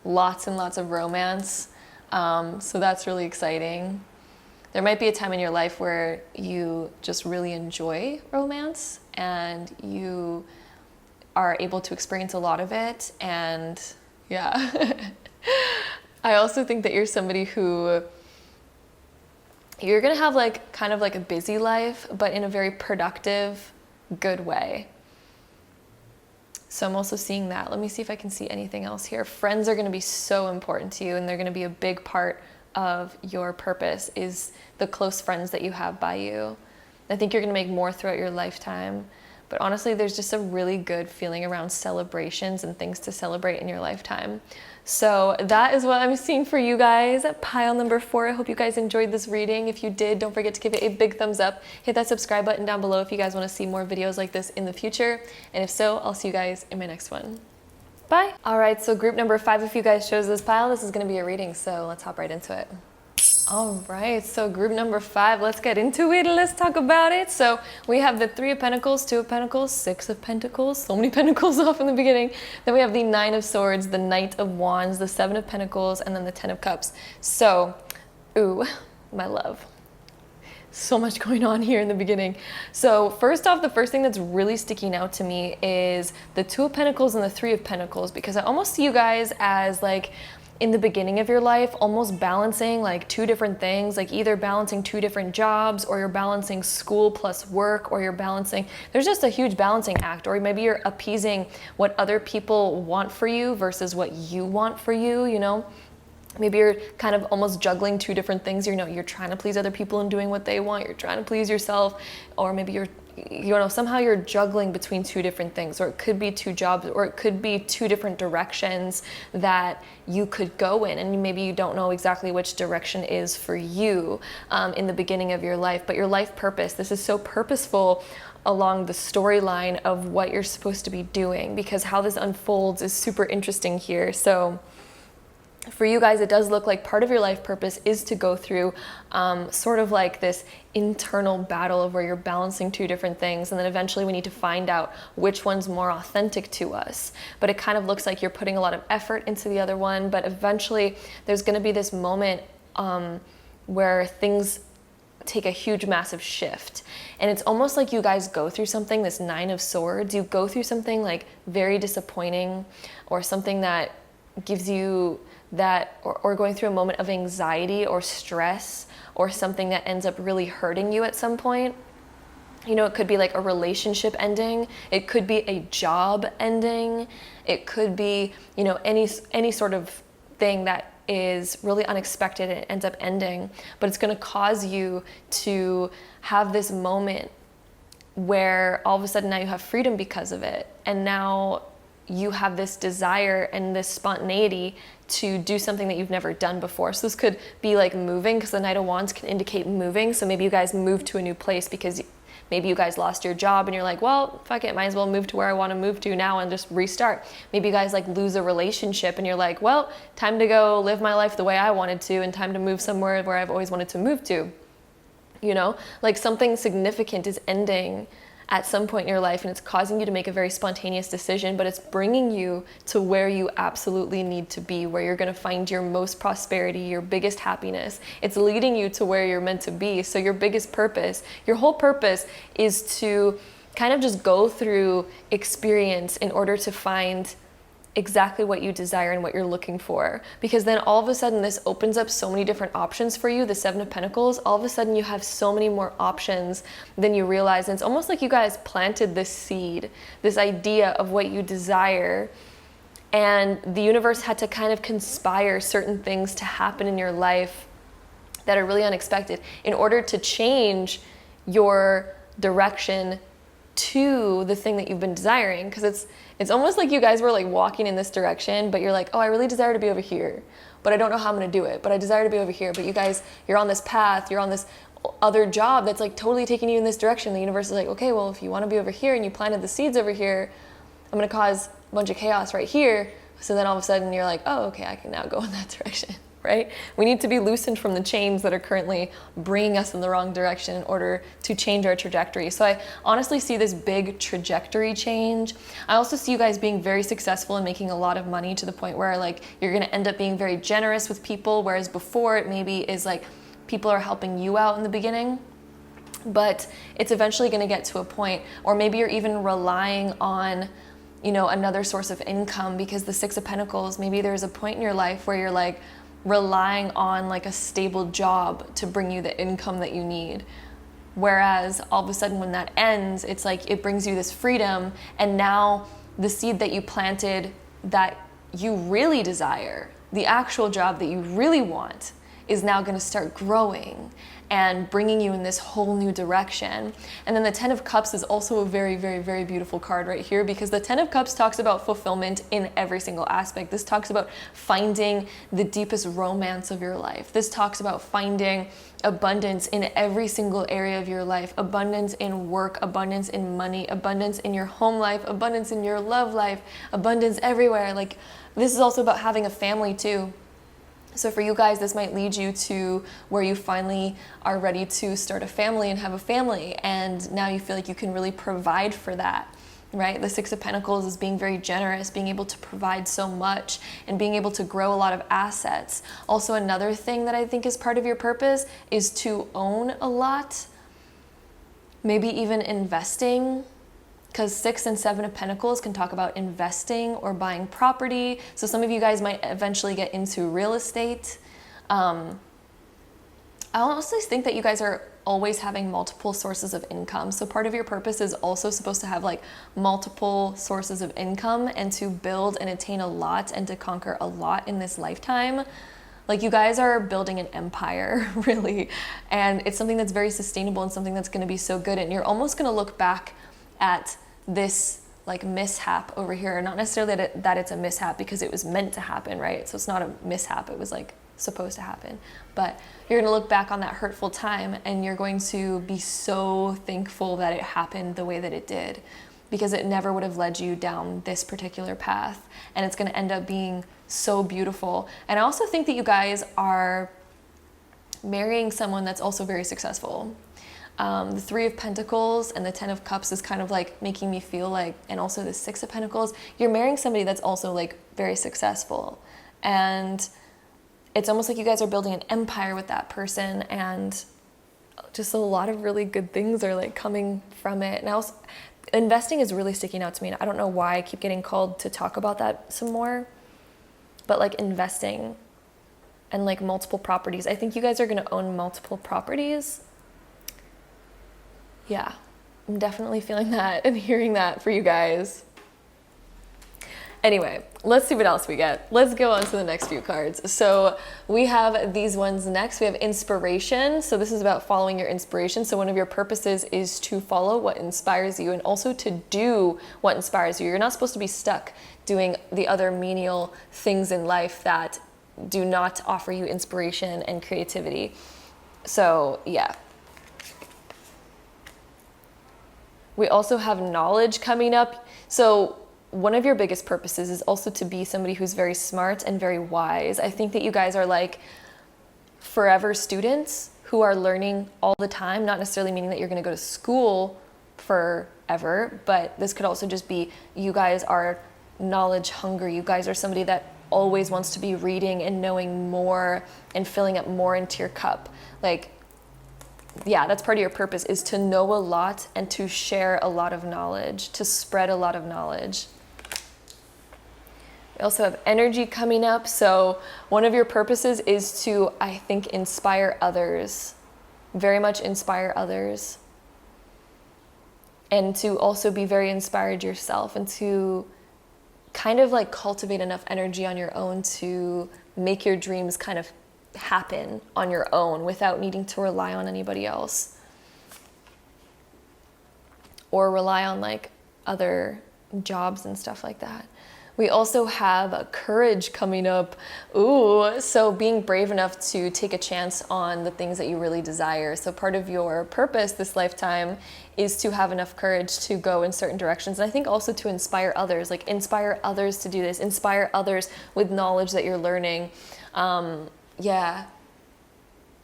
Lots and lots of romance. So that's really exciting. There might be a time in your life where you just really enjoy romance and you are able to experience a lot of it. And yeah, I also think that you're somebody who you're gonna have like kind of like a busy life, but in a very productive, good way. So I'm also seeing that. Let me see if I can see anything else here. Friends are gonna be so important to you, and they're gonna be a big part of your purpose, is the close friends that you have by you. I think you're gonna make more throughout your lifetime. But honestly, there's just a really good feeling around celebrations and things to celebrate in your lifetime. So that is what I'm seeing for you guys. Pile number 4. I hope you guys enjoyed this reading. If you did, don't forget to give it a big thumbs up. Hit that subscribe button down below if you guys want to see more videos like this in the future. And if so, I'll see you guys in my next one. Bye. All right, so group number 5, if you guys chose this pile, this is going to be a reading. So let's hop right into it. All right, so group number 5, let's get into it. Let's talk about it. So we have the 3 of Pentacles, 2 of Pentacles, 6 of Pentacles, so many Pentacles off in the beginning. Then we have the 9 of Swords, the Knight of Wands, the 7 of Pentacles, and then the 10 of Cups. So, ooh, my love. So much going on here in the beginning. So first off, the first thing that's really sticking out to me is the 2 of Pentacles and the 3 of Pentacles, because I almost see you guys as like, in the beginning of your life, almost balancing like 2 different things, like either balancing 2 different jobs, or you're balancing school plus work, or you're balancing, there's just a huge balancing act, or maybe you're appeasing what other people want for you versus what you want for you, you know? Maybe you're kind of almost juggling 2 different things. You know, you're trying to please other people and doing what they want. You're trying to please yourself, or maybe you're, you know, somehow you're juggling between 2 different things, or it could be 2 jobs, or it could be 2 different directions that you could go in, and maybe you don't know exactly which direction is for you in the beginning of your life. But your life purpose, this is so purposeful along the storyline of what you're supposed to be doing, because how this unfolds is super interesting here. So for you guys, it does look like part of your life purpose is to go through sort of like this internal battle of where you're balancing 2 different things, and then eventually we need to find out which one's more authentic to us. But it kind of looks like you're putting a lot of effort into the other one, but eventually there's going to be this moment where things take a huge massive shift, and it's almost like you guys go through something, this 9 of Swords, you go through something like very disappointing, or something that gives you that, or going through a moment of anxiety or stress, or something that ends up really hurting you at some point. You know, it could be like a relationship ending, it could be a job ending, it could be, you know, any sort of thing that is really unexpected and it ends up ending, but it's going to cause you to have this moment where all of a sudden now you have freedom because of it, and now you have this desire and this spontaneity to do something that you've never done before. So this could be like moving, because the Knight of Wands can indicate moving. So maybe you guys move to a new place because maybe you guys lost your job and you're like, well, fuck it, might as well move to where I want to move to now and just restart. Maybe you guys like lose a relationship and you're like, well, time to go live my life the way I wanted to, and time to move somewhere where I've always wanted to move to. You know, like something significant is ending at some point in your life, and it's causing you to make a very spontaneous decision, but it's bringing you to where you absolutely need to be, where you're going to find your most prosperity, your biggest happiness. It's leading you to where you're meant to be. So your biggest purpose, your whole purpose, is to kind of just go through experience in order to find exactly what you desire and what you're looking for, because then all of a sudden this opens up so many different options for you. The 7 of Pentacles, all of a sudden you have so many more options than you realize, and it's almost like you guys planted this seed, this idea of what you desire, and the universe had to kind of conspire certain things to happen in your life that are really unexpected in order to change your direction to the thing that you've been desiring. Because it's almost like you guys were like walking in this direction, but you're like, oh, I really desire to be over here, but I don't know how I'm going to do it, but I desire to be over here. But you guys, you're on this path, you're on this other job that's like totally taking you in this direction. The universe is like, okay, well, if you want to be over here and you planted the seeds over here, I'm going to cause a bunch of chaos right here. So then all of a sudden you're like, oh, okay, I can now go in that direction. right? We need to be loosened from the chains that are currently bringing us in the wrong direction in order to change our trajectory. So I honestly see this big trajectory change. I also see you guys being very successful and making a lot of money to the point where like you're going to end up being very generous with people, whereas before it maybe is like people are helping you out in the beginning. But it's eventually going to get to a point, or maybe you're even relying on, you know, another source of income, because the Six of Pentacles, maybe there's a point in your life where you're like relying on like a stable job to bring you the income that you need. Whereas all of a sudden when that ends, it's like it brings you this freedom, and now the seed that you planted that you really desire, the actual job that you really want, is now going to start growing and bringing you in this whole new direction. And then the Ten of Cups is also a very, very, very beautiful card right here, because the Ten of Cups talks about fulfillment in every single aspect. This talks about finding the deepest romance of your life. This talks about finding abundance in every single area of your life, abundance in work, abundance in money, abundance in your home life, abundance in your love life, abundance everywhere. Like, this is also about having a family too. So for you guys, this might lead you to where you finally are ready to start a family and have a family, and now you feel like you can really provide for that, right? The Six of Pentacles is being very generous, being able to provide so much and being able to grow a lot of assets. Also, another thing that I think is part of your purpose is to own a lot, maybe even investing. Because Six and Seven of Pentacles can talk about investing or buying property. So some of you guys might eventually get into real estate. I also think that you guys are always having multiple sources of income. So part of your purpose is also supposed to have like multiple sources of income, and to build and attain a lot and to conquer a lot in this lifetime. Like, you guys are building an empire, really. And it's something that's very sustainable and something that's going to be so good. And you're almost going to look back at this like mishap over here, not necessarily that it's a mishap because it was meant to happen, right? So it's not a mishap, it was like supposed to happen. But you're going to look back on that hurtful time and you're going to be so thankful that it happened the way that it did, because it never would have led you down this particular path, and it's going to end up being so beautiful. And I also think that you guys are marrying someone that's also very successful. The Three of Pentacles and the Ten of Cups is kind of like making me feel like, and also the Six of Pentacles, you're marrying somebody that's also like very successful. And it's almost like you guys are building an empire with that person, and just a lot of really good things are like coming from it. Now, investing is really sticking out to me. And I don't know why I keep getting called to talk about that some more, but like investing and like multiple properties. I think you guys are going to own multiple properties. Yeah, I'm definitely feeling that and hearing that for you guys. Anyway, let's see what else we get. Let's go on to the next few cards. So we have these ones next. We have inspiration. So this is about following your inspiration. So one of your purposes is to follow what inspires you and also to do what inspires you. You're not supposed to be stuck doing the other menial things in life that do not offer you inspiration and creativity. So yeah. We also have knowledge coming up. So one of your biggest purposes is also to be somebody who's very smart and very wise. I think that you guys are like forever students who are learning all the time, not necessarily meaning that you're going to go to school forever, but this could also just be you guys are knowledge hungry. You guys are somebody that always wants to be reading and knowing more and filling up more into your cup. Like, yeah, that's part of your purpose, is to know a lot and to share a lot of knowledge, to spread a lot of knowledge. We also have energy coming up. So one of your purposes is to, I think, inspire others, very much inspire others. And to also be very inspired yourself, and to kind of like cultivate enough energy on your own to make your dreams kind of happen on your own without needing to rely on anybody else or rely on like other jobs and stuff like that. We also have courage coming up. Ooh, so being brave enough to take a chance on the things that you really desire. So part of your purpose this lifetime is to have enough courage to go in certain directions. And I think also to inspire others, like inspire others to do this, inspire others with knowledge that you're learning. yeah,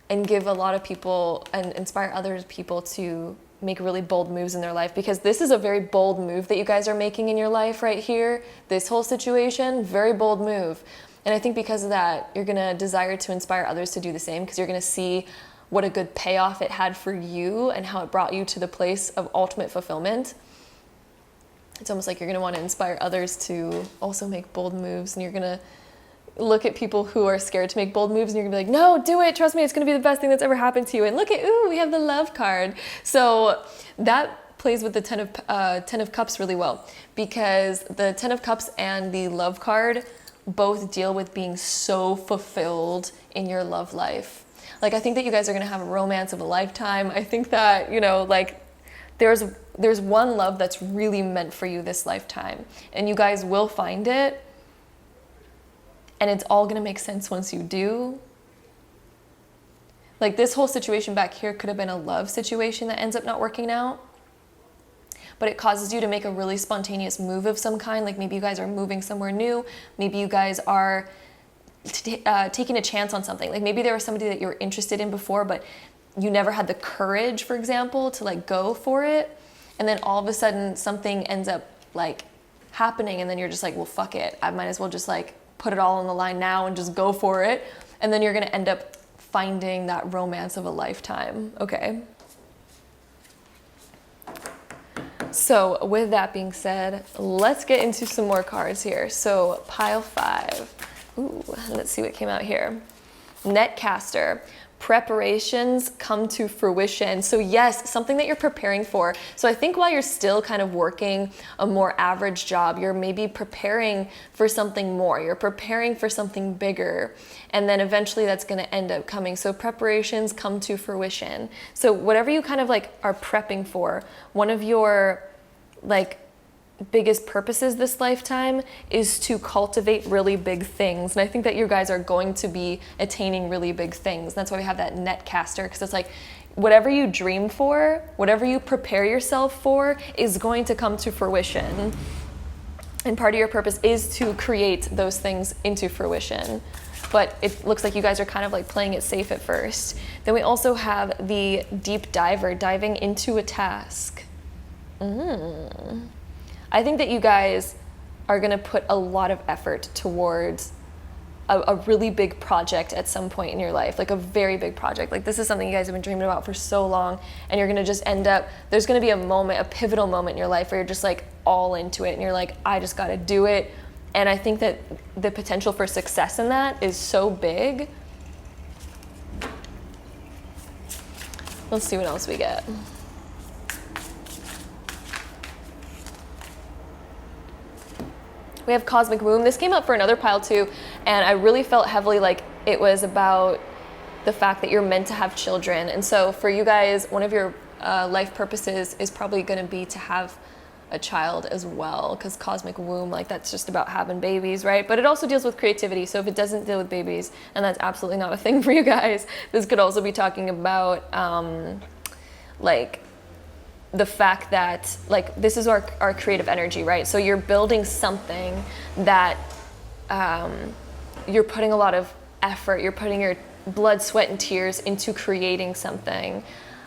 and give a lot of people and inspire other people to make really bold moves in their life, because this is a very bold move that you guys are making in your life right here. This whole situation, very bold move. And I think because of that, you're gonna desire to inspire others to do the same, because you're gonna see what a good payoff it had for you and how it brought you to the place of ultimate fulfillment. It's almost like you're gonna wanna inspire others to also make bold moves, and you're gonna look at people who are scared to make bold moves and you're gonna be like, no, do it, trust me, it's gonna be the best thing that's ever happened to you. And look at, ooh, we have the love card. So that plays with the Ten of Cups really well, because the Ten of Cups and the love card both deal with being so fulfilled in your love life. Like, I think that you guys are gonna have a romance of a lifetime. I think that, you know, like, there's one love that's really meant for you this lifetime, and you guys will find it. And it's all gonna make sense once you do. Like, this whole situation back here could have been a love situation that ends up not working out, but it causes you to make a really spontaneous move of some kind. Like, maybe you guys are moving somewhere new. Maybe you guys are taking a chance on something. Like, maybe there was somebody that you were interested in before, but you never had the courage, for example, to like go for it. And then all of a sudden something ends up like happening, and then you're just like, well, fuck it. I might as well just like put it all on the line now and just go for it. And then you're gonna end up finding that romance of a lifetime, okay? So with that being said, let's get into some more cards here. So pile 5, ooh, let's see what came out here. Netcaster. Preparations come to fruition. So yes, something that you're preparing for. So I think while you're still kind of working a more average job, you're maybe preparing for something more. You're preparing for something bigger. And then eventually that's going to end up coming. So preparations come to fruition. So whatever you kind of like are prepping for, one of your like biggest purposes this lifetime is to cultivate really big things. And I think that you guys are going to be attaining really big things. That's why we have that netcaster, because it's like whatever you dream for, whatever you prepare yourself for is going to come to fruition. And part of your purpose is to create those things into fruition. But it looks like you guys are kind of like playing it safe at first. Then we also have the deep diver, diving into a task. I think that you guys are gonna put a lot of effort towards a really big project at some point in your life, like a very big project. Like, this is something you guys have been dreaming about for so long, and you're gonna just end up, there's gonna be a moment, a pivotal moment in your life where you're just like all into it and you're like, I just gotta do it. And I think that the potential for success in that is so big. Let's see what else we get. We have Cosmic Womb. This came up for another pile too, and I really felt heavily like it was about the fact that you're meant to have children. And so for you guys, one of your life purposes is probably going to be to have a child as well, because Cosmic Womb, like, that's just about having babies, right? But it also deals with creativity. So if it doesn't deal with babies, and that's absolutely not a thing for you guys, this could also be talking about like the fact that, like, this is our creative energy, right? So you're building something that you're putting a lot of effort, you're putting your blood, sweat, and tears into creating something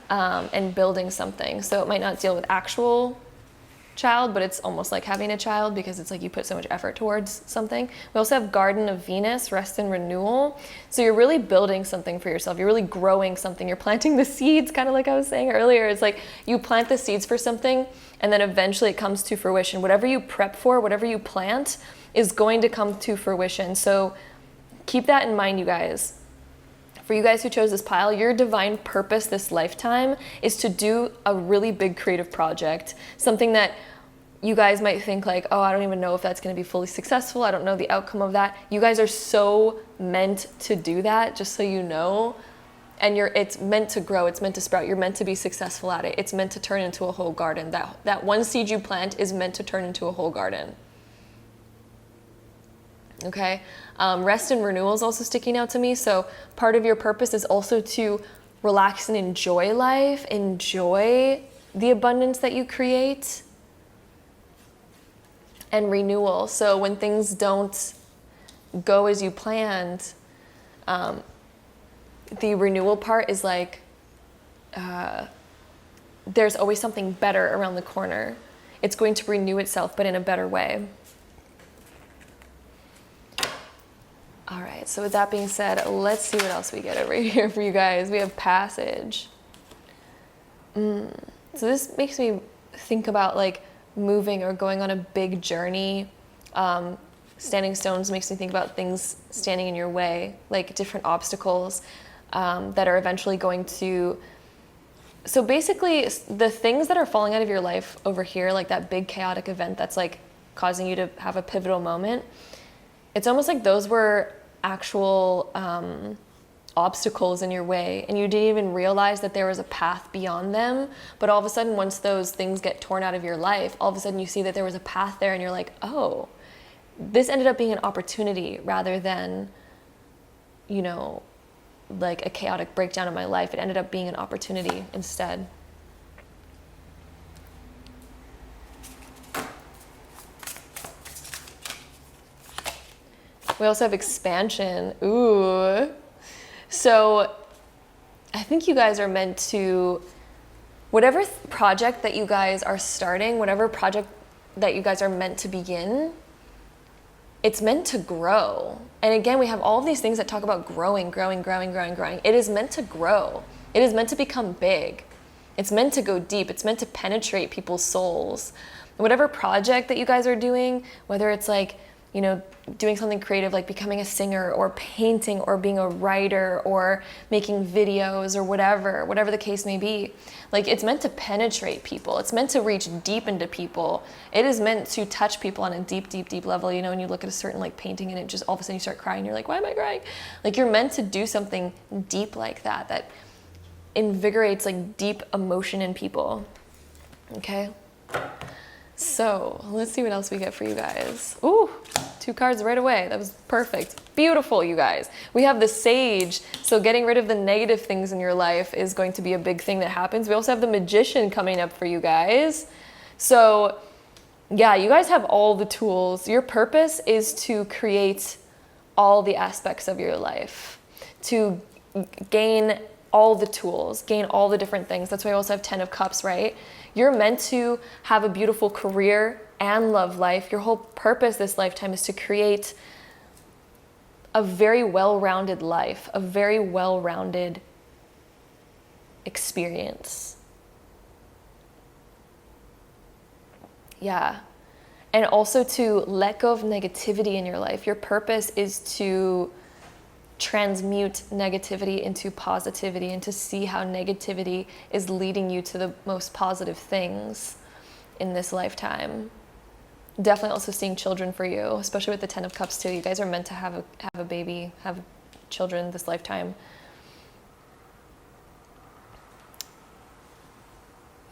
and building something. So it might not deal with actual child, but it's almost like having a child, because it's like you put so much effort towards something. We also have Garden of Venus, rest and renewal. So you're really building something for yourself. You're really growing something. You're planting the seeds, kind of like I was saying earlier. It's like you plant the seeds for something, and then eventually it comes to fruition. Whatever you prep for, whatever you plant is going to come to fruition. So keep that in mind, you guys. For you guys who chose this pile, your divine purpose this lifetime is to do a really big creative project, something that you guys might think like, oh, I don't even know if that's going to be fully successful. I don't know the outcome of that. You guys are so meant to do that, just so you know. And it's meant to grow. It's meant to sprout. You're meant to be successful at it. It's meant to turn into a whole garden. That one seed you plant is meant to turn into a whole garden. Okay, rest and renewal is also sticking out to me. So part of your purpose is also to relax and enjoy life, enjoy the abundance that you create. And renewal. So when things don't go as you planned, the renewal part is like, there's always something better around the corner. It's going to renew itself, but in a better way. All right, so with that being said, let's see what else we get over here for you guys. We have passage. So this makes me think about like moving or going on a big journey. Standing stones makes me think about things standing in your way, like different obstacles that are eventually going to... So basically, the things that are falling out of your life over here, like that big chaotic event that's like causing you to have a pivotal moment, it's almost like those were actual obstacles in your way, and you didn't even realize that there was a path beyond them. But all of a sudden, once those things get torn out of your life, all of a sudden you see that there was a path there, and you're like, oh, this ended up being an opportunity rather than, you know, like a chaotic breakdown in my life. It ended up being an opportunity instead. We also have expansion. Ooh. So I think you guys are meant to, whatever project that you guys are starting, whatever project that you guys are meant to begin, it's meant to grow. And again, we have all of these things that talk about growing. It is meant to grow. It is meant to become big. It's meant to go deep. It's meant to penetrate people's souls. Whatever project that you guys are doing, whether it's like, you know, doing something creative like becoming a singer or painting or being a writer or making videos or whatever the case may be, like it's meant to penetrate people. It's meant to reach deep into people. It is meant to touch people on a deep level. You know, when you look at a certain like painting and it just all of a sudden you start crying, you're like, why am I crying? Like you're meant to do something deep like that, that invigorates like deep emotion in people. Okay? So let's see what else we get for you guys. Ooh, 2 cards right away. That was perfect. Beautiful, you guys. We have the Sage. So getting rid of the negative things in your life is going to be a big thing that happens. We also have the Magician coming up for you guys. So yeah, you guys have all the tools. Your purpose is to create all the aspects of your life, to gain all the tools, gain all the different things. That's why I also have 10 of Cups, right? You're meant to have a beautiful career and love life. Your whole purpose this lifetime is to create a very well-rounded life, a very well-rounded experience. Yeah. And also to let go of negativity in your life. Your purpose is to transmute negativity into positivity and to see how negativity is leading you to the most positive things in this lifetime. Definitely also seeing children for you, especially with the 10 of Cups too. You guys are meant to have a baby, have children this lifetime.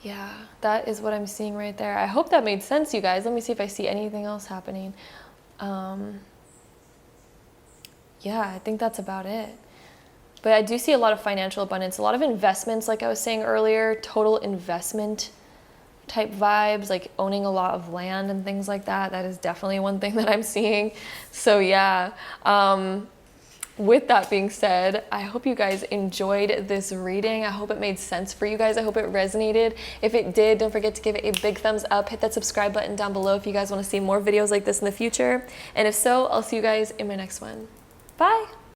Yeah, that is what I'm seeing right there. I hope that made sense, you guys. Let me see if I see anything else happening. Yeah, I think that's about it. But I do see a lot of financial abundance, a lot of investments, like I was saying earlier, total investment type vibes, like owning a lot of land and things like that. That is definitely one thing that I'm seeing. So yeah, with that being said, I hope you guys enjoyed this reading. I hope it made sense for you guys. I hope it resonated. If it did, don't forget to give it a big thumbs up. Hit that subscribe button down below if you guys want to see more videos like this in the future. And if so, I'll see you guys in my next one. Bye.